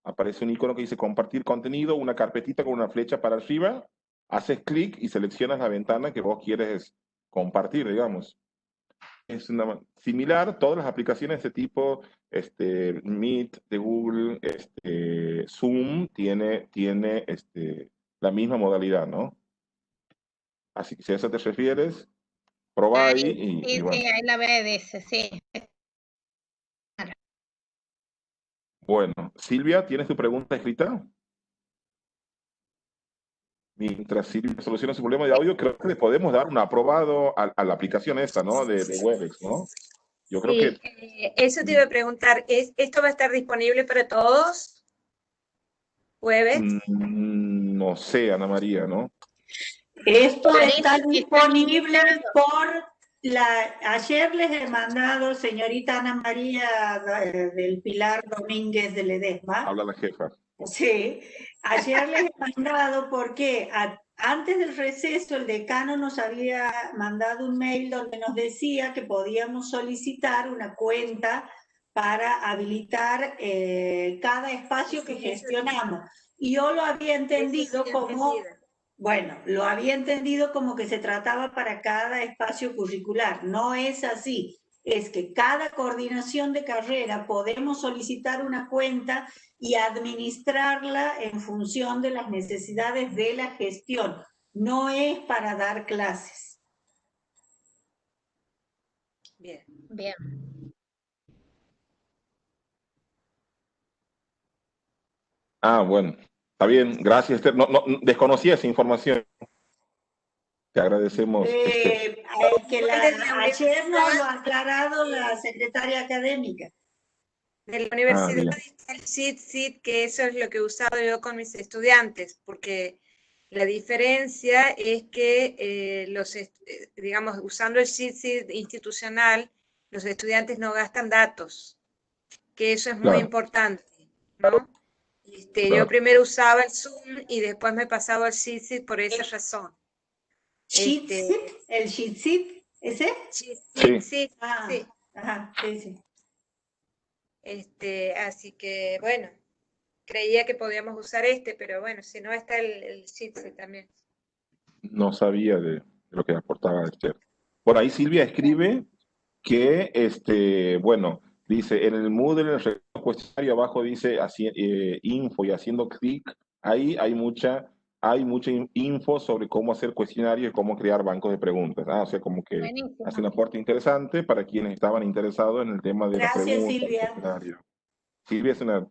Aparece un icono que dice compartir contenido, una carpetita con una flecha para arriba. Haces clic y seleccionas la ventana que vos quieres compartir, digamos. Es similar, todas las aplicaciones de este tipo, Meet de Google, Zoom, tiene la misma modalidad, ¿no? Así que si a eso te refieres, probá ahí y Sí, bueno. ahí la ve, dice, sí. Bueno, Silvia, ¿tienes tu pregunta escrita? Mientras Silvia soluciona su problema de audio, creo que le podemos dar un aprobado a la aplicación esta, ¿no? De WebEx, ¿no? Yo creo Sí, que... eso te iba a preguntar, ¿esto va a estar disponible para todos? ¿Webex? No sé, Ana María, ¿no? Esto Parece está que está disponible limitado. ayer les he mandado, señorita Ana María del Pilar Domínguez de Ledesma. Habla la jefa. Sí, ayer les he mandado porque antes del receso el decano nos había mandado un mail donde nos decía que podíamos solicitar una cuenta para habilitar cada espacio que gestionamos. Y yo lo había entendido como, bueno, lo había entendido como que se trataba para cada espacio curricular. No es así. Es que cada coordinación de carrera podemos solicitar una cuenta y administrarla en función de las necesidades de la gestión. No es para dar clases. Bien. Bien. Ah, bueno. Está bien. Gracias, Esther. No, desconocía esa información. Te agradecemos. Que ayer nos lo ha aclarado la secretaria académica. De la universidad está el SID, que eso es lo que he usado yo con mis estudiantes, porque la diferencia es que, digamos, usando el SID institucional, los estudiantes no gastan datos, que eso es muy importante, ¿no? Yo primero usaba el Zoom y después me pasaba al SID por esa razón. ¿El SID? ¿Ese? Sí. Ajá, sí. Así que, bueno, creía que podíamos usar pero bueno, si no está el SITSE también. No sabía de lo que aportaba Esther. Por ahí Silvia escribe que, bueno, dice, en el Moodle, en el cuestionario abajo dice info y haciendo clic, ahí hay mucha info sobre cómo hacer cuestionarios y cómo crear bancos de preguntas. O sea, como que hace un aporte interesante para quienes estaban interesados en el tema de las preguntas. Gracias, Silvia. Silvia es una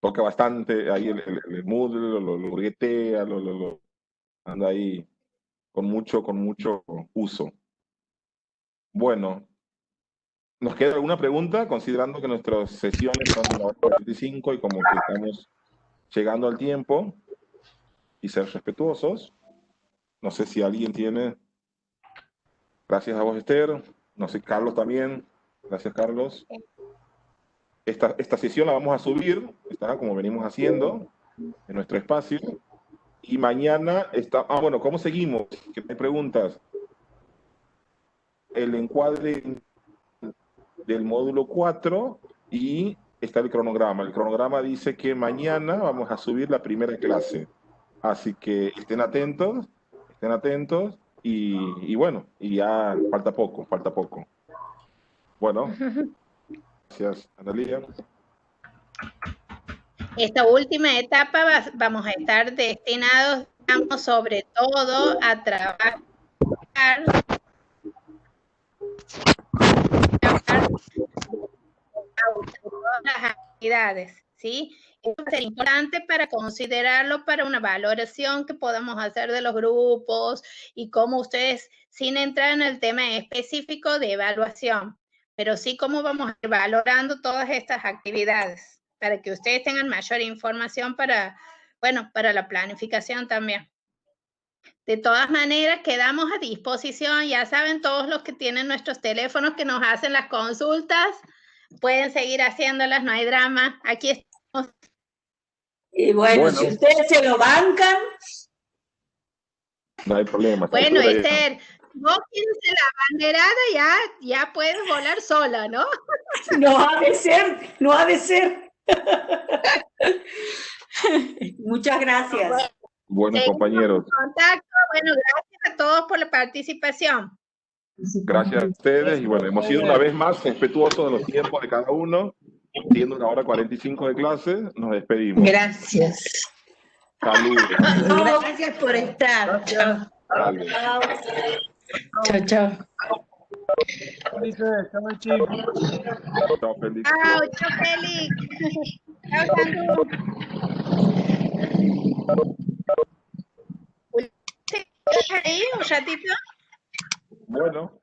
toca bastante ahí el Moodle, lo hurguetea, anda ahí con mucho uso. Bueno, ¿nos queda alguna pregunta? Considerando que nuestras sesiones son de la hora 45 y como que estamos llegando al tiempo y ser respetuosos. No sé si alguien tiene. Gracias a vos, Esther. No sé, Carlos también. Gracias, Carlos. Esta sesión la vamos a subir, como venimos haciendo, en nuestro espacio. Y mañana está... bueno, ¿cómo seguimos? ¿Qué hay preguntas? El encuadre del módulo 4 y está el cronograma. El cronograma dice que mañana vamos a subir la primera clase. Así que estén atentos y bueno, y ya falta poco. Bueno, gracias, Analia. Esta última etapa vamos a estar destinados, digamos, sobre todo a trabajar las actividades, ¿sí? Esto es importante para considerarlo para una valoración que podamos hacer de los grupos y cómo ustedes, sin entrar en el tema específico de evaluación, pero sí cómo vamos a ir valorando todas estas actividades para que ustedes tengan mayor información para la planificación también. De todas maneras, quedamos a disposición, ya saben, todos los que tienen nuestros teléfonos que nos hacen las consultas, pueden seguir haciéndolas, no hay drama, aquí estamos. Y bueno, si ustedes se lo bancan. No hay problema. Bueno, Esther, vos tienes la banderada, ya puedes volar sola, ¿no? No ha de ser. Muchas gracias. Bueno, compañeros. Contacto. Bueno, gracias a todos por la participación. Gracias a ustedes y bueno, hemos sido una vez más respetuosos de los tiempos de cada uno. Siendo una hora 45 de clase, nos despedimos. Gracias. Saludos. Gracias por estar. Chao. Chao, chao. Chao, Félix. Chao, Félix. Chao, Sandu. ¿Estás ahí un ratito? Bueno.